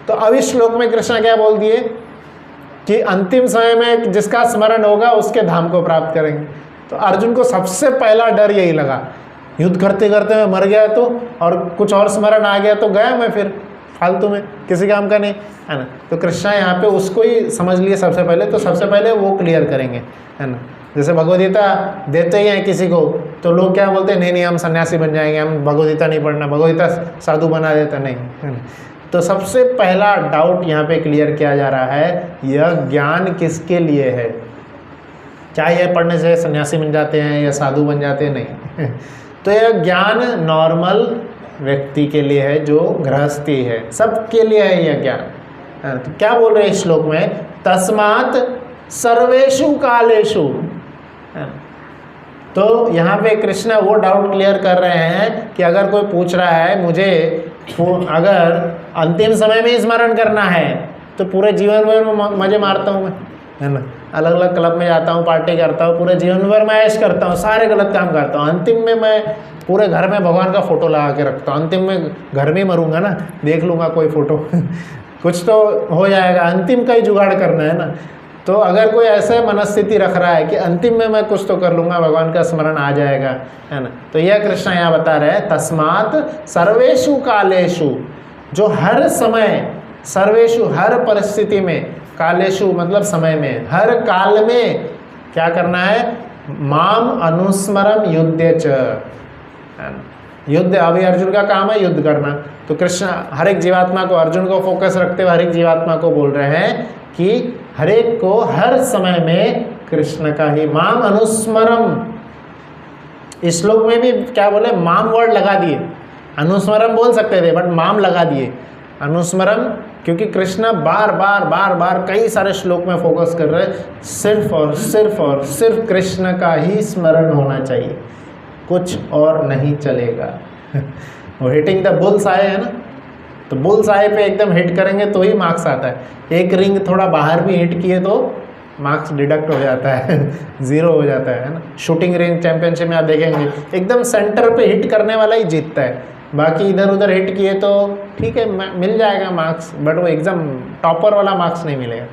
तो अब इस श्लोक में कृष्ण क्या बोल दिए कि अंतिम समय में जिसका स्मरण होगा उसके धाम को प्राप्त करेंगे। तो अर्जुन को सबसे पहला डर यही लगा युद्ध करते करते मैं मर गया तो, और कुछ और स्मरण आ गया तो गया मैं फिर फालतू में, किसी काम का नहीं, है ना। तो कृष्णा यहाँ पे उसको ही समझ लिए सबसे पहले, तो सबसे पहले वो क्लियर करेंगे, है ना। जैसे भगवद्गीता देते ही हैं किसी को तो लोग क्या बोलते हैं, नहीं नहीं हम सन्यासी बन जाएंगे, हम भगवद्गीता नहीं पढ़ना, भगवद्गीता साधु बना देता, नहीं, है ना। तो सबसे पहला डाउट यहाँ पे क्लियर किया जा रहा है, यह ज्ञान किसके लिए है। क्या यह पढ़ने से सन्यासी बन जाते हैं या साधु बन जाते हैं, नहीं। तो यह ज्ञान नॉर्मल व्यक्ति के लिए है, जो गृहस्थी है, सबके लिए है यह ज्ञान। तो क्या बोल रहे हैं इस श्लोक में, तस्मात् सर्वेषु कालेषु। तो यहाँ पे कृष्ण वो डाउट क्लियर कर रहे हैं कि अगर कोई पूछ रहा है मुझे अगर अंतिम समय में स्मरण करना है तो पूरे जीवन भर मजे मारता हूँ मैं, है ना, अलग अलग क्लब में जाता हूँ, पार्टी करता हूँ, पूरे जीवन भर मैं ऐश करता हूँ, सारे गलत काम करता हूँ, अंतिम में मैं पूरे घर में भगवान का फोटो लगा के रखता हूँ, अंतिम में घर में मरूंगा ना, देख लूँगा कोई फोटो कुछ तो हो जाएगा, अंतिम का ही जुगाड़ करना है ना। तो अगर कोई ऐसा मनस्थिति रख रहा है कि अंतिम में मैं कुछ तो कर लूँगा, भगवान का स्मरण आ जाएगा, है ना, तो यह कृष्ण यहाँ बता रहे हैं, तस्मात् सर्वेषु कालेषु, जो हर समय, सर्वेषु हर परिस्थिति में, कालेषु मतलब समय में, हर काल में क्या करना है, माम अनुस्मरम युद्धे च, युद्ध, अभी अर्जुन का काम है युद्ध करना, तो कृष्ण हर एक जीवात्मा को, अर्जुन को फोकस रखते हुए हर एक जीवात्मा को बोल रहे हैं कि हर एक को हर समय में कृष्ण का ही माम अनुस्मरम। इस श्लोक में भी क्या बोले, माम वर्ड लगा दिए, अनुस्मरम बोल सकते थे बट माम लगा दिए, अनुस्मरम, क्योंकि कृष्ण बार बार बार बार कई सारे श्लोक में फोकस कर रहे हैं, सिर्फ और सिर्फ और सिर्फ कृष्ण का ही स्मरण होना चाहिए, कुछ और नहीं चलेगा। वो हिटिंग द बुल्स आए है ना, तो बुल्स आए पे एकदम हिट करेंगे तो ही मार्क्स आता है, एक रिंग थोड़ा बाहर भी हिट किए तो मार्क्स डिडक्ट हो जाता है ज़ीरो हो जाता है ना। शूटिंग रेंज चैंपियनशिप में आप देखेंगे एकदम सेंटर पे हिट करने वाला ही जीतता है, बाकी इधर उधर हिट किए तो ठीक है मिल जाएगा मार्क्स, बट वो एकदम टॉपर वाला मार्क्स नहीं मिलेगा।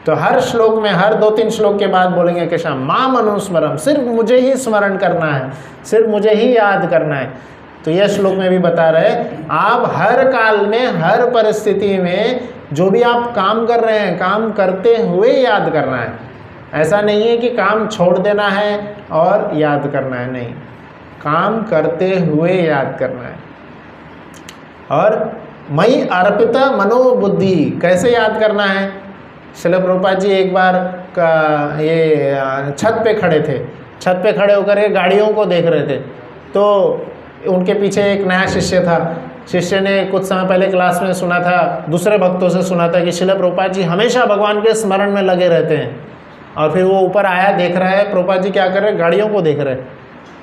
तो हर श्लोक में, हर 2-3 श्लोक के बाद बोलेंगे कृष्ण माम अनुस्मरम, सिर्फ मुझे ही स्मरण करना है, सिर्फ मुझे ही याद करना है। तो यह श्लोक में भी बता रहे आप हर काल में, हर परिस्थिति में जो भी आप काम कर रहे हैं, काम करते हुए याद करना है। ऐसा नहीं है कि काम छोड़ देना है और याद करना है, नहीं, काम करते हुए याद करना है। और मयि अर्पित मनोबुद्धि, कैसे याद करना है, श्रील प्रभुपाद जी एक बार ये छत पे खड़े थे, छत पे खड़े होकर के गाड़ियों को देख रहे थे, तो उनके पीछे एक नया शिष्य था, शिष्य ने कुछ समय पहले क्लास में सुना था, दूसरे भक्तों से सुना था कि श्रील प्रभुपाद जी हमेशा भगवान के स्मरण में लगे रहते हैं, और फिर वो ऊपर आया, देख रहा है प्रभुपाद जी क्या कर रहे हैं, गाड़ियों को देख रहे हैं।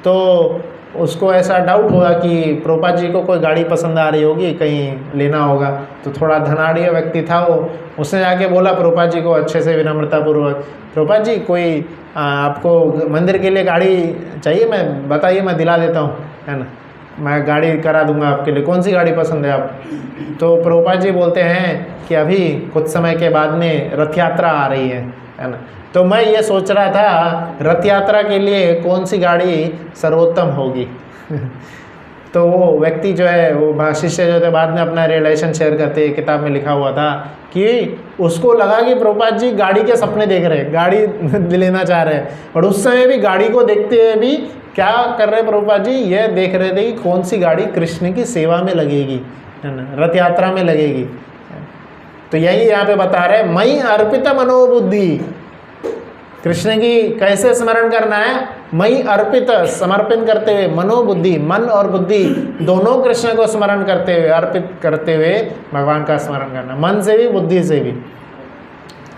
तो उसको ऐसा डाउट हुआ कि प्रभुपाद जी को कोई गाड़ी पसंद आ रही होगी, कहीं लेना होगा, तो थोड़ा धनाढ़ व्यक्ति था वो, उसने जाके बोला प्रभुपाद जी को अच्छे से विनम्रतापूर्वक, प्रभुपाद जी कोई आपको मंदिर के लिए गाड़ी चाहिए, मैं बताइए मैं दिला देता हूँ, है ना, मैं गाड़ी करा दूंगा आपके लिए, कौन सी गाड़ी पसंद है आप। तो प्रभुपाद जी बोलते हैं कि अभी कुछ समय के बाद में रथ यात्रा आ रही है ना, तो मैं ये सोच रहा था रथ यात्रा के लिए कौन सी गाड़ी सर्वोत्तम होगी तो वो व्यक्ति जो है, वो शिष्य जो थे, बाद में अपना रिलेशन शेयर करते, किताब में लिखा हुआ था कि उसको लगा कि प्रभुपाद जी गाड़ी के सपने देख रहे हैं, गाड़ी लेना चाह रहे हैं, और उस समय भी गाड़ी को देखते हुए भी क्या कर रहे प्रभुपाद जी, ये देख रहे थे कि कौन सी गाड़ी कृष्ण की सेवा में लगेगी, है ना, रथ यात्रा में लगेगी। तो यही यहाँ पे बता रहे मयि अर्पित मनोबुद्धि, कृष्ण की कैसे स्मरण करना है, मयि अर्पित, समर्पण करते हुए, मनोबुद्धि, मन और बुद्धि दोनों कृष्ण को स्मरण करते हुए, अर्पित करते हुए भगवान का स्मरण करना, मन से भी बुद्धि से भी।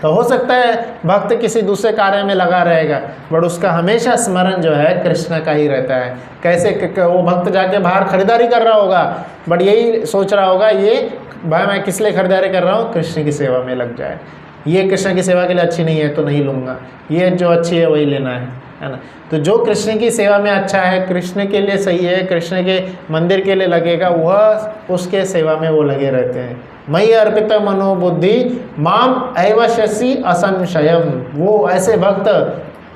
तो हो सकता है भक्त किसी दूसरे कार्य में लगा रहेगा, बट उसका हमेशा स्मरण जो है कृष्ण का ही रहता है। कैसे वो भक्त जाके बाहर खरीदारी कर रहा होगा, बट यही सोच रहा होगा ये भाई मैं किस लिए खरीदारी कर रहा हूँ, कृष्ण की सेवा में लग जाए, ये कृष्ण की सेवा के लिए अच्छी नहीं है तो नहीं लूँगा, ये जो अच्छी है वही लेना है ना। तो जो कृष्ण की सेवा में अच्छा है, कृष्ण के लिए सही है, कृष्ण के मंदिर के लिए लगेगा, वह उसके सेवा में वो लगे रहते हैं। मयि अर्पित मनोबुद्धि माम ऐवश्यसि असंशयम, वो ऐसे भक्त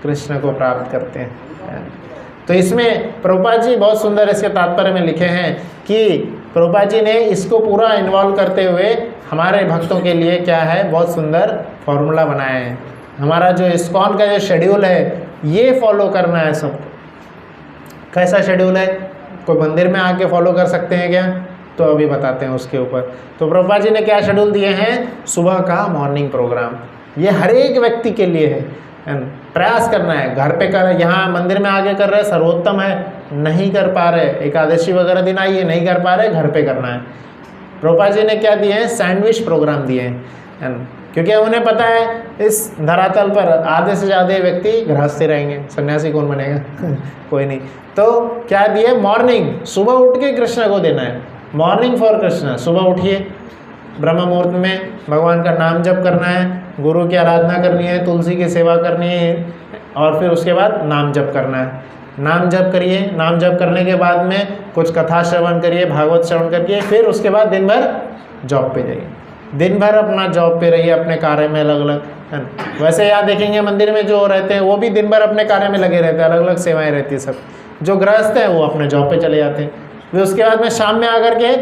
कृष्ण को प्राप्त करते हैं। तो इसमें प्रभुपाद जी बहुत सुंदर इसके तात्पर्य में लिखे हैं कि प्रभुपाद जी ने इसको पूरा इन्वॉल्व करते हुए हमारे भक्तों के लिए क्या है, बहुत सुंदर फॉर्मूला बनाए हैं। हमारा जो इस्कॉन का जो शेड्यूल है ये फॉलो करना है सब। कैसा शेड्यूल है, कोई मंदिर में आके फॉलो कर सकते हैं क्या? तो अभी बताते हैं उसके ऊपर। तो प्रभुपाद जी ने क्या शेड्यूल दिए हैं, सुबह का मॉर्निंग प्रोग्राम, ये हर एक व्यक्ति के लिए है ना? प्रयास करना है, घर पे कर, यहाँ मंदिर में आगे कर रहे सर्वोत्तम है, नहीं कर पा रहे, एकादशी वगैरह दिन आइए, नहीं कर पा रहे, घर पे करना है। प्रभुपाद जी ने क्या दिए हैं, सैंडविच प्रोग्राम दिए हैं, है ना? क्योंकि उन्हें पता है इस धरातल पर आधे से ज़्यादा व्यक्ति गृहस्थी रहेंगे, सन्यासी कौन बनेगा कोई नहीं। तो क्या दिए, मॉर्निंग, सुबह उठ के कृष्ण को देना है, मॉर्निंग फॉर कृष्ण। सुबह उठिए, ब्रह्म मुहूर्त में भगवान का नाम जप करना है, गुरु की आराधना करनी है, तुलसी की सेवा करनी है, और फिर उसके बाद नाम जप करना है। नाम जप करिए, नाम जप करने के बाद में कुछ कथा श्रवण करिए, भागवत श्रवण करिए, फिर उसके बाद दिन भर जॉब पे जाइए, दिन भर अपना जॉब पे रहिए, अपने कार्य में अलग अलग, है ना? वैसे यहाँ देखेंगे मंदिर में जो रहते हैं वो भी दिन भर अपने कार्य में लगे रहते हैं, अलग अलग सेवाएं रहती है सब। जो गृहस्थ हैं वो अपने जॉब पे चले जाते हैं, फिर उसके बाद में शाम में आकर के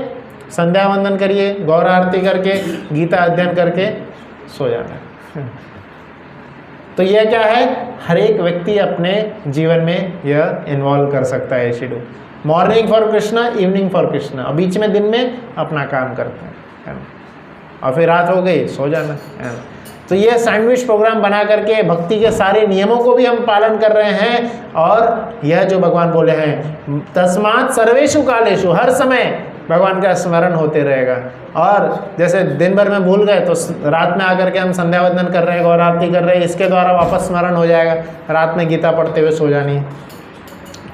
संध्या वंदन करिए, गौर आरती करके, गीता अध्ययन करके सो जाना है। तो यह क्या है, हर एक व्यक्ति अपने जीवन में यह इन्वॉल्व कर सकता है schedule. Morning for Krishna, evening for Krishna, और बीच में दिन में अपना काम करते हैं, है ना? और फिर रात हो गई, सो जाना, है ना? तो ये सैंडविच प्रोग्राम बना करके भक्ति के सारे नियमों को भी हम पालन कर रहे हैं। और यह जो भगवान बोले हैं, तस्मात् सर्वेषु कालेषु, हर समय भगवान का स्मरण होते रहेगा। और जैसे दिन भर में भूल गए तो रात में आकर के हम संध्या वंदन कर रहे हैं, गौर आरती कर रहे हैं, इसके द्वारा वापस स्मरण हो जाएगा, रात में गीता पढ़ते हुए सो जानी है।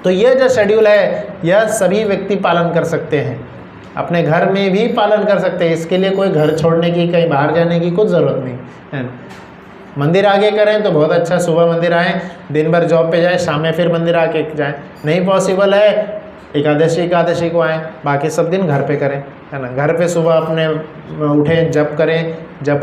तो यह जो शेड्यूल है यह सभी व्यक्ति पालन कर सकते हैं, अपने घर में भी पालन कर सकते हैं। इसके लिए कोई घर छोड़ने की, कहीं बाहर जाने की कुछ ज़रूरत नहीं है ना? मंदिर आगे करें तो बहुत अच्छा, सुबह मंदिर आएँ, दिन भर जॉब पे जाए, शाम में फिर मंदिर आके जाएँ। नहीं पॉसिबल है एकादशी को आएँ, बाकी सब दिन घर पे करें, है ना? घर पे सुबह अपने उठें, जप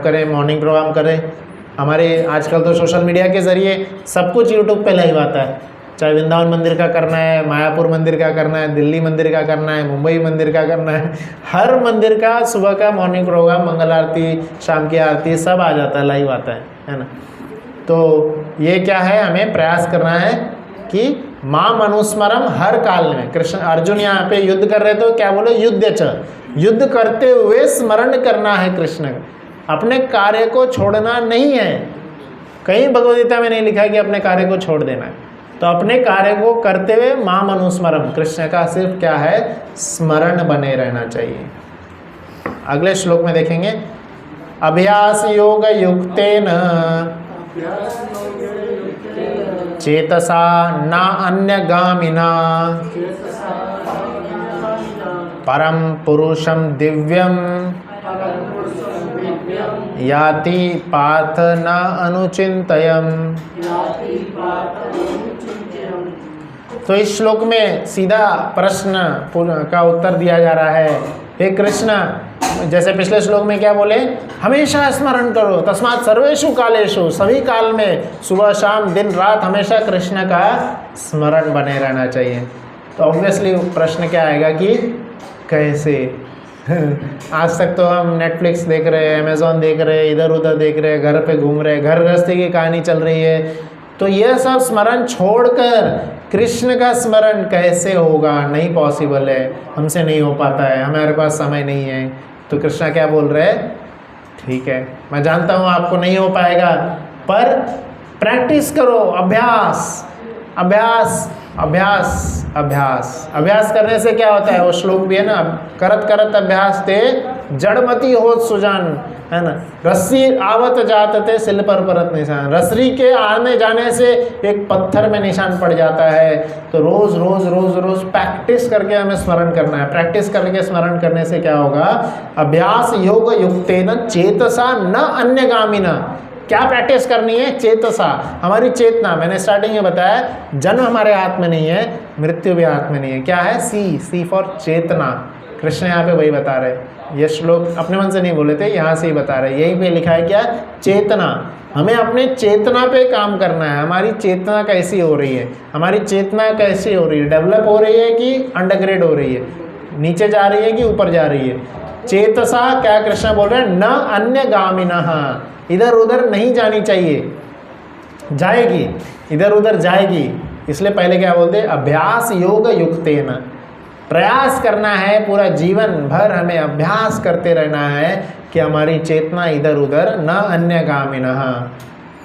करें, मॉर्निंग प्रोग्राम करें। हमारे आजकल तो सोशल मीडिया के ज़रिए सब कुछ यूट्यूब पे लाइव आता है, चाहे वृंदावन मंदिर का करना है, मायापुर मंदिर का करना है, दिल्ली मंदिर का करना है, मुंबई मंदिर का करना है, हर मंदिर का सुबह का मॉर्निंग प्रोग्राम, मंगल आरती, शाम की आरती, सब आ जाता है, लाइव आता है ना? तो ये क्या है, हमें प्रयास करना है कि माम अनुस्मरम हर काल में। कृष्ण अर्जुन यहाँ पे युद्ध कर रहे, तो क्या बोले, युद्ध करते हुए स्मरण करना है कृष्ण का, अपने कार्य को छोड़ना नहीं है। कहीं भगवद गीता में नहीं लिखा है कि अपने कार्य को छोड़ देना है, तो अपने कार्य को करते हुए माम अनुस्मरम, कृष्ण का सिर्फ क्या है, स्मरण बने रहना चाहिए। अगले श्लोक में देखेंगे, अभ्यास योग युक्तेन चेतसा न अन्यगामिना परम पुरुषम दिव्यम याति पार्थ न अनुचिंतयम्। तो इस श्लोक में सीधा प्रश्न का उत्तर दिया जा रहा है, हे कृष्ण, जैसे पिछले श्लोक में क्या बोले, हमेशा स्मरण करो, तस्मात् सर्वेषु कालेषु, सभी काल में, सुबह शाम दिन रात, हमेशा कृष्ण का स्मरण बने रहना चाहिए। तो ऑब्वियसली प्रश्न क्या आएगा कि कैसे? आज तक तो हम नेटफ्लिक्स देख रहे हैं, अमेज़ॉन देख रहे हैं, इधर उधर देख रहे हैं, घर पे घूम रहे हैं, घर गृहस्थी की कहानी चल रही है, तो यह सब स्मरण छोड़कर कृष्ण का स्मरण कैसे होगा? नहीं पॉसिबल है, हमसे नहीं हो पाता है, हमारे पास समय नहीं है। तो कृष्ण क्या बोल रहे हैं, ठीक है, मैं जानता हूँ आपको नहीं हो पाएगा, पर प्रैक्टिस करो, अभ्यास अभ्यास अभ्यास अभ्यास। अभ्यास करने से क्या होता है, वो श्लोक भी है ना, करत करत अभ्यास ते जड़मती हो सुजान, है ना? रस्सी आवत जात थे सिल पर परत निशान, रस्सी के आने जाने से एक पत्थर में निशान पड़ जाता है। तो रोज रोज रोज रोज प्रैक्टिस करके हमें स्मरण करना है। प्रैक्टिस करके स्मरण करने से क्या होगा, अभ्यास योग युक्तेन चेतसा न अन्यगामिना। क्या प्रैक्टिस करनी है, चेतसा, हमारी चेतना। मैंने स्टार्टिंग में बताया जन्म हमारे हाथ में नहीं है, मृत्यु भी हाथ में नहीं है। क्या है, सी फॉर चेतना। कृष्ण यहाँ पे वही बता रहे, ये श्लोक अपने मन से नहीं बोले थे, यहाँ से ही बता रहे, यहीं पे लिखा है क्या, चेतना। हमें अपने चेतना पे काम करना है। हमारी चेतना कैसी हो रही है, हमारी चेतना कैसी हो रही है, डेवलप हो रही है कि अंडरग्रेड हो रही है, नीचे जा रही है कि ऊपर जा रही है। चेतसा क्या कृष्ण बोल रहे हैं, न अन्य गामिनः, इधर उधर नहीं जानी चाहिए, जाएगी इधर उधर जाएगी। इसलिए पहले क्या बोलते, अभ्यास योग युक्तेन, प्रयास करना है, पूरा जीवन भर हमें अभ्यास करते रहना है कि हमारी चेतना इधर उधर न अन्य गामिनः,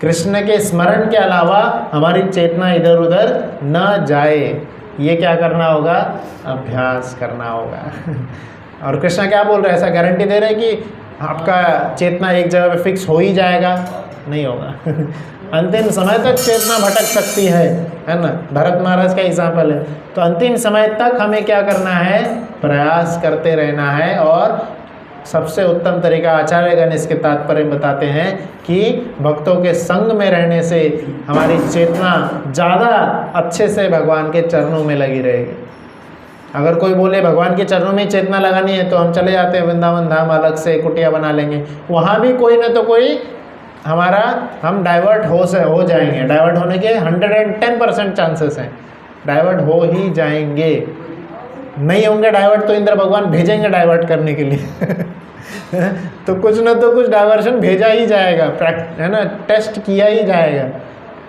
कृष्ण के स्मरण के अलावा हमारी चेतना इधर उधर न जाए। ये क्या करना होगा, अभ्यास करना होगा। और कृष्ण क्या बोल रहे हैं, ऐसा गारंटी दे रहे हैं कि आपका चेतना एक जगह पे फिक्स हो ही जाएगा, नहीं होगा। अंतिम समय तक चेतना भटक सकती है ना, भरत महाराज का एग्जाम्पल है। तो अंतिम समय तक हमें क्या करना है, प्रयास करते रहना है। और सबसे उत्तम तरीका आचार्यगण इसके तात्पर्य बताते हैं कि भक्तों के संग में रहने से हमारी चेतना ज़्यादा अच्छे से भगवान के चरणों में लगी रहेगी। अगर कोई बोले भगवान के चरणों में चेतना लगानी है तो हम चले जाते हैं वृंदावन धाम, अलग से कुटिया बना लेंगे, वहाँ भी कोई ना तो कोई हम डाइवर्ट हो जाएंगे। डाइवर्ट होने के 110% चांसेस हैं, डाइवर्ट हो ही जाएंगे। नहीं होंगे डाइवर्ट तो इंद्र भगवान भेजेंगे डाइवर्ट करने के लिए। तो कुछ ना तो कुछ डाइवर्शन भेजा ही जाएगा, है ना, टेस्ट किया ही जाएगा।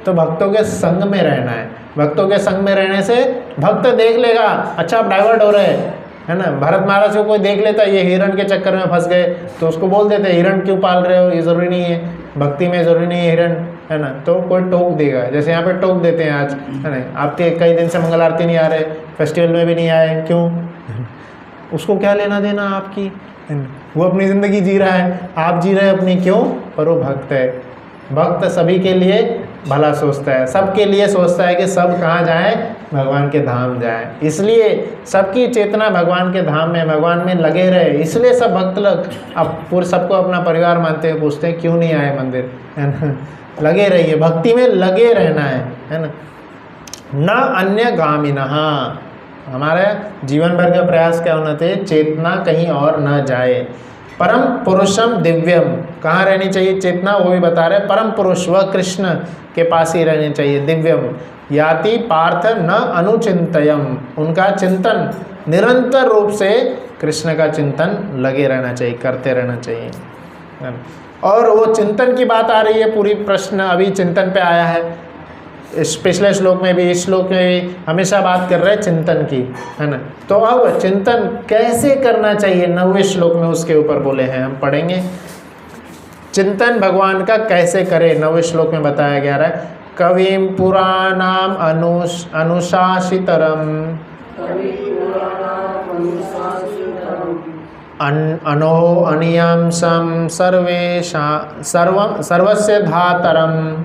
तो भक्तों के संग में रहना है। भक्तों के संग में रहने से भक्त देख लेगा, अच्छा आप डाइवर्ट हो रहे हैं, है ना। भरत महाराज को कोई देख लेता ये हिरण के चक्कर में फंस गए तो उसको बोल देते हिरण क्यों पाल रहे हो, ये ज़रूरी नहीं है, भक्ति में ज़रूरी नहीं है हिरण, है ना। तो कोई टोक देगा, जैसे यहाँ पे टोक देते हैं आज, है ना। आपके कई दिन से मंगल आरती नहीं आ रहे, फेस्टिवल में भी नहीं आए, क्यों, उसको क्या लेना देना आपकी, वो अपनी ज़िंदगी जी रहा है, आप जी रहे हैं अपनी, क्यों, पर वो भक्त है। भक्त सभी के लिए भला सोचता है, सबके लिए सोचता है कि सब कहाँ जाएं, भगवान के धाम जाएं। इसलिए सबकी चेतना भगवान के धाम में, भगवान में लगे रहे। इसलिए सब भक्त लोग अब पूरे सबको अपना परिवार मानते हैं, पूछते हैं क्यों नहीं आए मंदिर, है ना। लगे रहिए, भक्ति में लगे रहना है ना। न अन्य गामिनः, हमारे जीवन भर का प्रयास क्या होना चाहिए, चेतना कहीं और न जाए। परम पुरुषम दिव्यम, कहाँ रहनी चाहिए चेतना, वो भी बता रहे। परम पुरुष वह कृष्ण के पास ही रहनी चाहिए। दिव्यम याति पार्थ न अनुचिंतयम, उनका चिंतन निरंतर रूप से कृष्ण का चिंतन लगे रहना चाहिए, करते रहना चाहिए। और वो चिंतन की बात आ रही है, पूरी प्रश्न अभी चिंतन पे आया है। इस पिछले श्लोक में भी, इस श्लोक में भी हमेशा बात कर रहे हैं चिंतन की, है ना। तो अब चिंतन कैसे करना चाहिए, 9वें श्लोक में उसके ऊपर बोले हैं, हम पढ़ेंगे। चिंतन भगवान का कैसे करें, 9वें श्लोक में बताया गया है। कविम पुराणाम अनुशासितरम अनो अनियंसम सर्वस्य धातरम,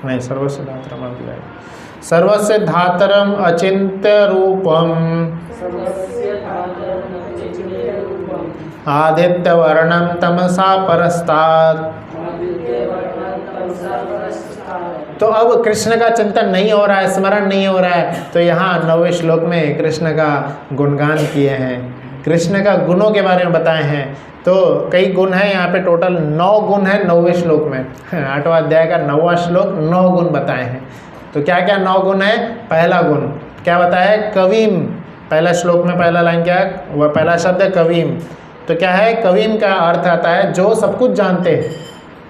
नहीं, सर्वस्य धातरम, सर्वस्य धातरम अचिंत्य रूपम आदित्य वर्णम तमसा परस्तात्। तो अब कृष्ण का चिंतन नहीं हो रहा है, स्मरण नहीं हो रहा है, तो यहाँ 9वें श्लोक में कृष्ण का गुणगान किए हैं, कृष्ण का गुणों के बारे में बताए हैं। तो कई गुण हैं यहाँ पे, टोटल 9 गुण हैं 9वें श्लोक में। 8वां अध्याय का 9वां श्लोक 9 गुण बताए हैं। तो क्या क्या 9 गुण है। पहला गुण क्या बताया है, कविम। पहला श्लोक में पहला लाइन क्या है, वह पहला शब्द है कविम। तो क्या है, कविम का अर्थ आता है जो सब कुछ जानते हैं।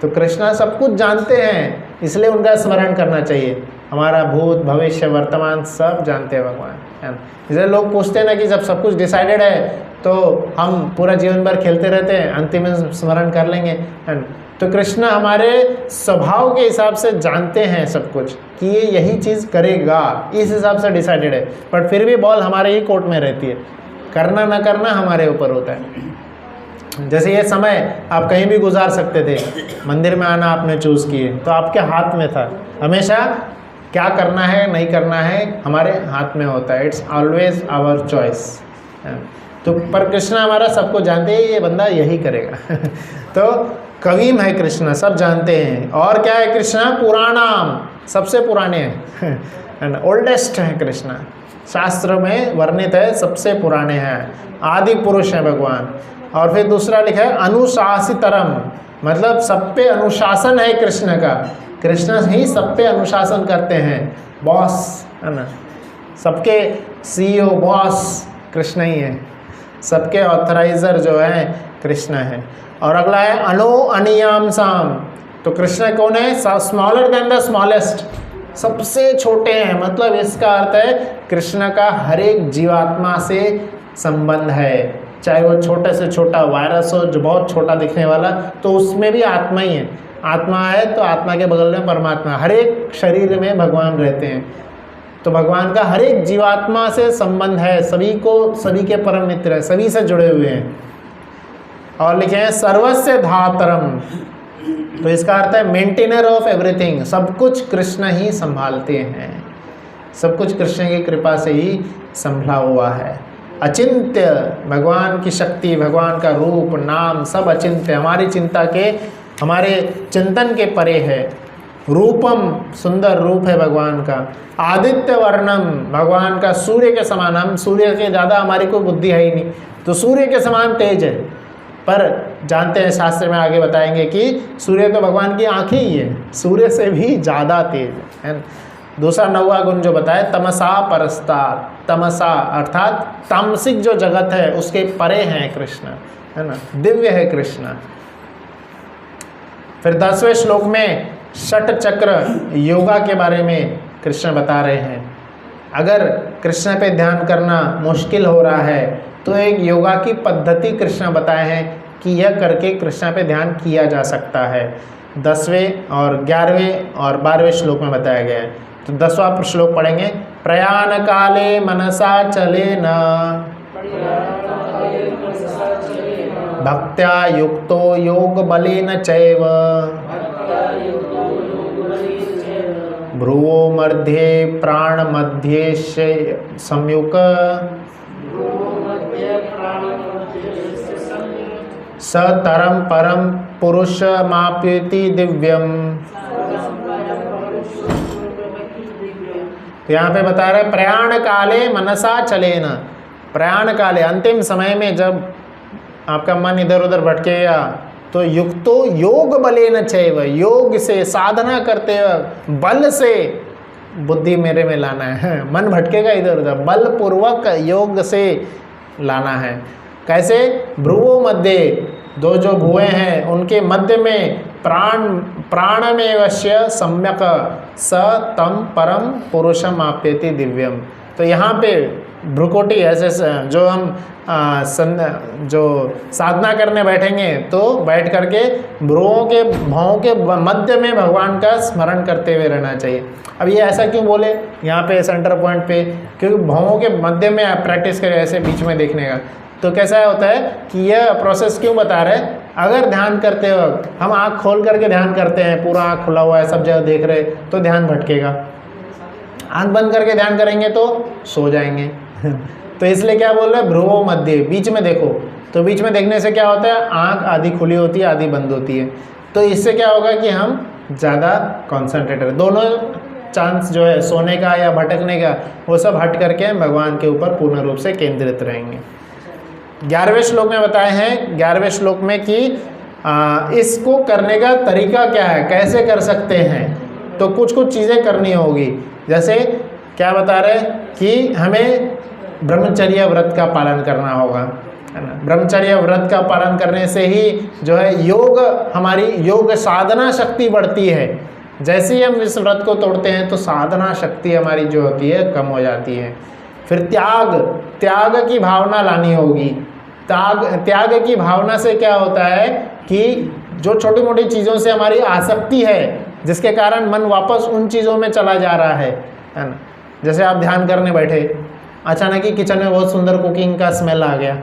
तो कृष्णा सब कुछ जानते हैं, इसलिए उनका स्मरण करना चाहिए। हमारा भूत भविष्य वर्तमान सब जानते हैं भगवान, है ना। इसलिए लोग पूछते हैं ना कि जब सब कुछ डिसाइडेड है तो हम पूरा जीवन भर खेलते रहते हैं, अंतिम में स्मरण कर लेंगे, है ना। तो कृष्ण हमारे स्वभाव के हिसाब से जानते हैं सब कुछ कि ये यही चीज़ करेगा, इस हिसाब से डिसाइडेड है। बट फिर भी बॉल हमारे ही कोर्ट में रहती है, करना ना करना हमारे ऊपर होता है। जैसे ये समय आप कहीं भी गुजार सकते थे, मंदिर में आना आपने चूज़ किए तो आपके हाथ में था। हमेशा क्या करना है नहीं करना है हमारे हाथ में होता है, इट्स ऑलवेज आवर चॉइस। तो पर कृष्ण हमारा सबको जानते हैं, ये बंदा यही करेगा। तो कवीम है कृष्ण, सब जानते हैं। और क्या है कृष्ण, पुराणाम, सबसे पुराने हैं, ओल्डेस्ट है कृष्ण, शास्त्र में वर्णित है, सबसे पुराने हैं, आदि पुरुष हैं भगवान। और फिर दूसरा लिखा है अनुशासितरम, मतलब सब पे अनुशासन है कृष्ण का, कृष्ण ही सब पे अनुशासन करते हैं, बॉस है ना, सबके CEO बॉस कृष्ण ही है, सबके ऑथराइजर जो है कृष्ण है। और अगला है अनो अनियाम साम, तो कृष्ण कौन है? स्मॉलर देन द स्मॉलेस्ट, सबसे छोटे हैं, मतलब इसका अर्थ है कृष्ण का हर एक जीवात्मा से संबंध है, चाहे वो छोटे से छोटा वायरस हो जो बहुत छोटा दिखने वाला, तो उसमें भी आत्मा ही है, आत्मा है तो आत्मा के बगल में परमात्मा, हर एक शरीर में भगवान रहते हैं, तो भगवान का हर एक जीवात्मा से संबंध है, सभी को, सभी के परम मित्र है, सभी से जुड़े हुए हैं। और लिखे हैं सर्वस्य धातरम, तो इसका अर्थ है मेंटेनर ऑफ एवरीथिंग, सब कुछ कृष्ण ही संभालते हैं, सब कुछ कृष्ण की कृपा से ही संभला हुआ है। अचिंत्य, भगवान की शक्ति, भगवान का रूप नाम सब अचिंत्य, हमारी चिंता के, हमारे चिंतन के परे है। रूपम, सुंदर रूप है भगवान का। आदित्य वर्णम, भगवान का सूर्य के समान, हम सूर्य के ज़्यादा हमारी कोई बुद्धि है ही नहीं, तो सूर्य के समान तेज है, पर जानते हैं शास्त्र में आगे बताएंगे कि सूर्य तो भगवान की आँखें ही है, सूर्य से भी ज़्यादा तेज है। दूसरा 9वां गुण जो बताए तमसा परस्तात्, तमसा अर्थात तामसिक जो जगत है उसके परे हैं कृष्ण, है ना, दिव्य है कृष्ण। फिर 10वें श्लोक में षट चक्र योगा के बारे में कृष्ण बता रहे हैं। अगर कृष्ण पे ध्यान करना मुश्किल हो रहा है तो एक योगा की पद्धति कृष्ण बताए हैं कि यह करके कृष्ण पे ध्यान किया जा सकता है। 10वें और 11वें और 12वें श्लोक में बताया गया है। तो 10वां श्लोक पढ़ेंगे। प्रयाण काले मनसा चले न भक्त्या युक्तो योग बलेन चैव भ्रुवो मध्ये प्राण मध्ये संयुक सतरम परम पुरुष माप्यति दिव्यम। तो यहाँ पे बता रहे प्रयाण काले मनसा चलेन, प्रयाण काले अंतिम समय में जब आपका मन इधर उधर भटकेगा तो युक्तो योग बलेन चैव, योग से साधना करते हुए बल से बुद्धि मेरे में लाना है, मन भटकेगा इधर उधर, बल पूर्वक योग से लाना है। कैसे? भ्रुवो मध्य, दो जो भुएं हैं उनके मध्य में प्राण में वश्य सम्यक स तम परम पुरुषम आप्यति दिव्यम। तो यहाँ पे भ्रुकोटि ऐसे जो हम जो साधना करने बैठेंगे तो बैठ करके भ्रुवों के भावों के मध्य में भगवान का स्मरण करते हुए रहना चाहिए। अब ये ऐसा क्यों बोले यहाँ पे सेंटर पॉइंट पे? क्योंकि भावों के मध्य में आप प्रैक्टिस करें ऐसे बीच में देखने का, तो कैसा होता है कि यह प्रोसेस क्यों बता रहे हैं? अगर ध्यान करते वक्त हम आँख खोल करके ध्यान करते हैं, पूरा आँख खुला हुआ है, सब जगह देख रहे, तो ध्यान भटकेगा। आँख बंद करके ध्यान करेंगे तो सो जाएंगे। तो इसलिए क्या बोल रहे हैं? भ्रुवो मध्य, बीच में देखो। तो बीच में देखने से क्या होता है? आँख आधी खुली होती है, आधी बंद होती है। तो इससे क्या होगा कि हम ज़्यादा कॉन्सेंट्रेट करें। दोनों चांस जो है सोने का या भटकने का, वो सब हट करके भगवान के ऊपर पूर्ण रूप से केंद्रित रहेंगे। 11वें श्लोक में बताए हैं, 11वें श्लोक में कि इसको करने का तरीका क्या है, कैसे कर सकते हैं। तो कुछ कुछ चीज़ें करनी होगी। जैसे क्या बता रहे कि हमें ब्रह्मचर्य व्रत का पालन करना होगा, है ना। ब्रह्मचर्य व्रत का पालन करने से ही जो है योग, हमारी योग साधना शक्ति बढ़ती है। जैसे ही हम इस व्रत को तोड़ते हैं तो साधना शक्ति हमारी जो होती है कम हो जाती है। फिर त्याग की भावना लानी होगी। त्याग की भावना से क्या होता है कि जो छोटी मोटी चीज़ों से हमारी आसक्ति है, जिसके कारण मन वापस उन चीज़ों में चला जा रहा है ना। जैसे आप ध्यान करने बैठे, अचानक ही किचन में बहुत सुंदर कुकिंग का स्मेल आ गया,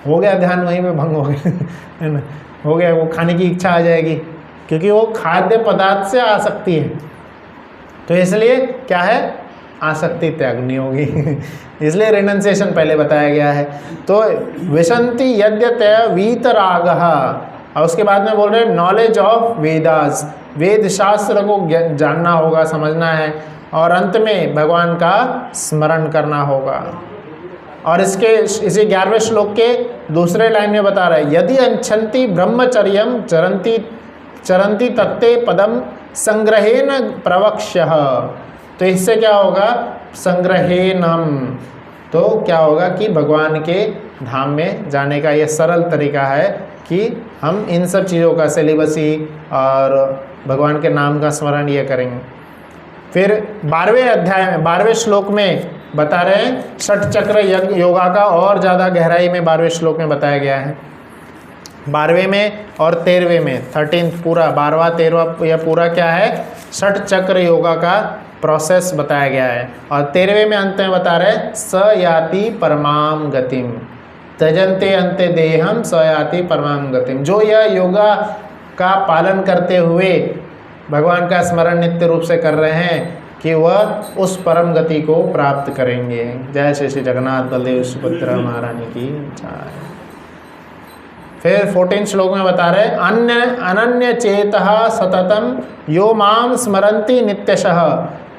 हो गया ध्यान वहीं में भंग हो गया, है ना, हो गया। वो खाने की इच्छा आ जाएगी क्योंकि वो खाद्य पदार्थ से आसक्ति है। तो इसलिए क्या है? आसक्ति त्यागनी होगी। इसलिए रिनंसिएशन पहले बताया गया है। तो विशंति यद्यतय वीतरागः, और उसके बाद में बोल रहे नॉलेज ऑफ वेदास, वेद शास्त्र को जानना होगा, समझना है। और अंत में भगवान का स्मरण करना होगा। और इसके इसी 11वें श्लोक के दूसरे लाइन में बता रहे हैं, यदि अंछन्ति ब्रह्मचर्यम चरंती चरंती तत्ते पदम संग्रहेन प्रवक्ष्यः। तो इससे क्या होगा, संग्रहेनम, तो क्या होगा कि भगवान के धाम में जाने का ये सरल तरीका है कि हम इन सब चीज़ों का सेलिबसी और भगवान के नाम का स्मरण ये करेंगे। फिर 12वें अध्याय में 12वें श्लोक में बता रहे हैं षट चक्र योगा का और ज़्यादा गहराई में 12वें श्लोक में बताया गया है। 12वें में और 13वें में 13 पूरा 12वां 13वां यह पूरा क्या है, षट चक्र योगा का प्रोसेस बताया गया है। और 13वें में अंत में बता रहे हैं स याति परमाम गतिम त्यजन्ते अंते देहम स याति परमाम गतिम। जो यह योगा का पालन करते हुए भगवान का स्मरण नित्य रूप से कर रहे हैं कि वह उस परम गति को प्राप्त करेंगे। जय श्री श्री जगन्नाथ बलदेव सुभद्रा महारानी की जय। फिर 14 श्लोक में बता रहे अनन्य चेतः सततम यो माम स्मरन्ति नित्यशः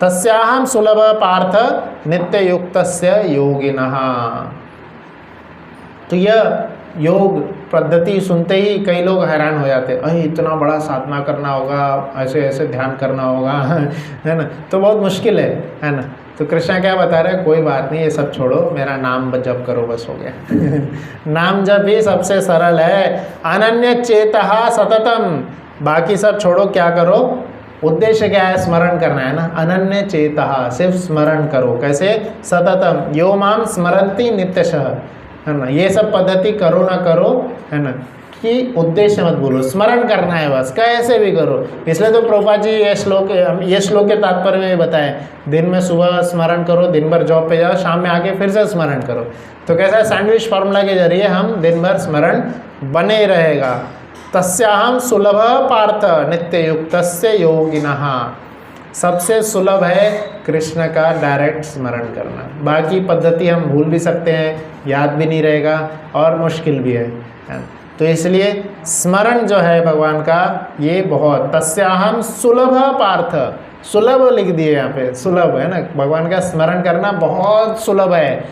तस्याहम सुलभ पार्थ नित्य युक्तस्य योगिनः। तो यह योग पद्धति सुनते ही कई लोग हैरान हो जाते हैं, अरे इतना बड़ा साधना करना होगा, ऐसे ऐसे ध्यान करना होगा है ना, तो बहुत मुश्किल है ना। तो कृष्णा क्या बता रहे हैं, कोई बात नहीं, ये सब छोड़ो, मेरा नाम जप करो, बस हो गया नाम जप ही सबसे सरल है। अनन्य चेतः सततम, बाकी सब छोड़ो, क्या करो, उद्देश्य क्या है, स्मरण करना है ना। अनन्य चेतः, सिर्फ स्मरण करो, कैसे, सततम यो माम स्मरन्ति नित्यशः, है ना। ये सब पद्धति करो ना करो, है ना, कि उद्देश्य मत बोलो, स्मरण करना है बस, कैसे भी करो। इसलिए तो प्रभुपाद जी ये श्लोक के तात्पर्य में बताएं, दिन में सुबह स्मरण करो, दिन भर जॉब पे जाओ, शाम में आके फिर से स्मरण करो। तो कैसा सैंडविच फार्मूला के जरिए हम दिन भर स्मरण बने रहेगा। तस्याहम सुलभ पार्थ नित्य युक्तस्य योगिनः, सबसे सुलभ है कृष्ण का डायरेक्ट स्मरण करना। बाकी पद्धति हम भूल भी सकते हैं, याद भी नहीं रहेगा और मुश्किल भी है। तो इसलिए स्मरण जो है भगवान का, ये बहुत तस्याहम सुलभ पार्थ, सुलभ लिख दिए यहाँ पे, सुलभ है ना, भगवान का स्मरण करना बहुत सुलभ है।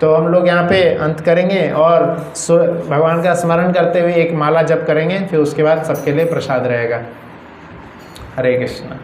तो हम लोग यहाँ पे अंत करेंगे और भगवान का स्मरण करते हुए एक माला जप करेंगे, फिर उसके बाद सबके लिए प्रसाद रहेगा। हरे कृष्णा।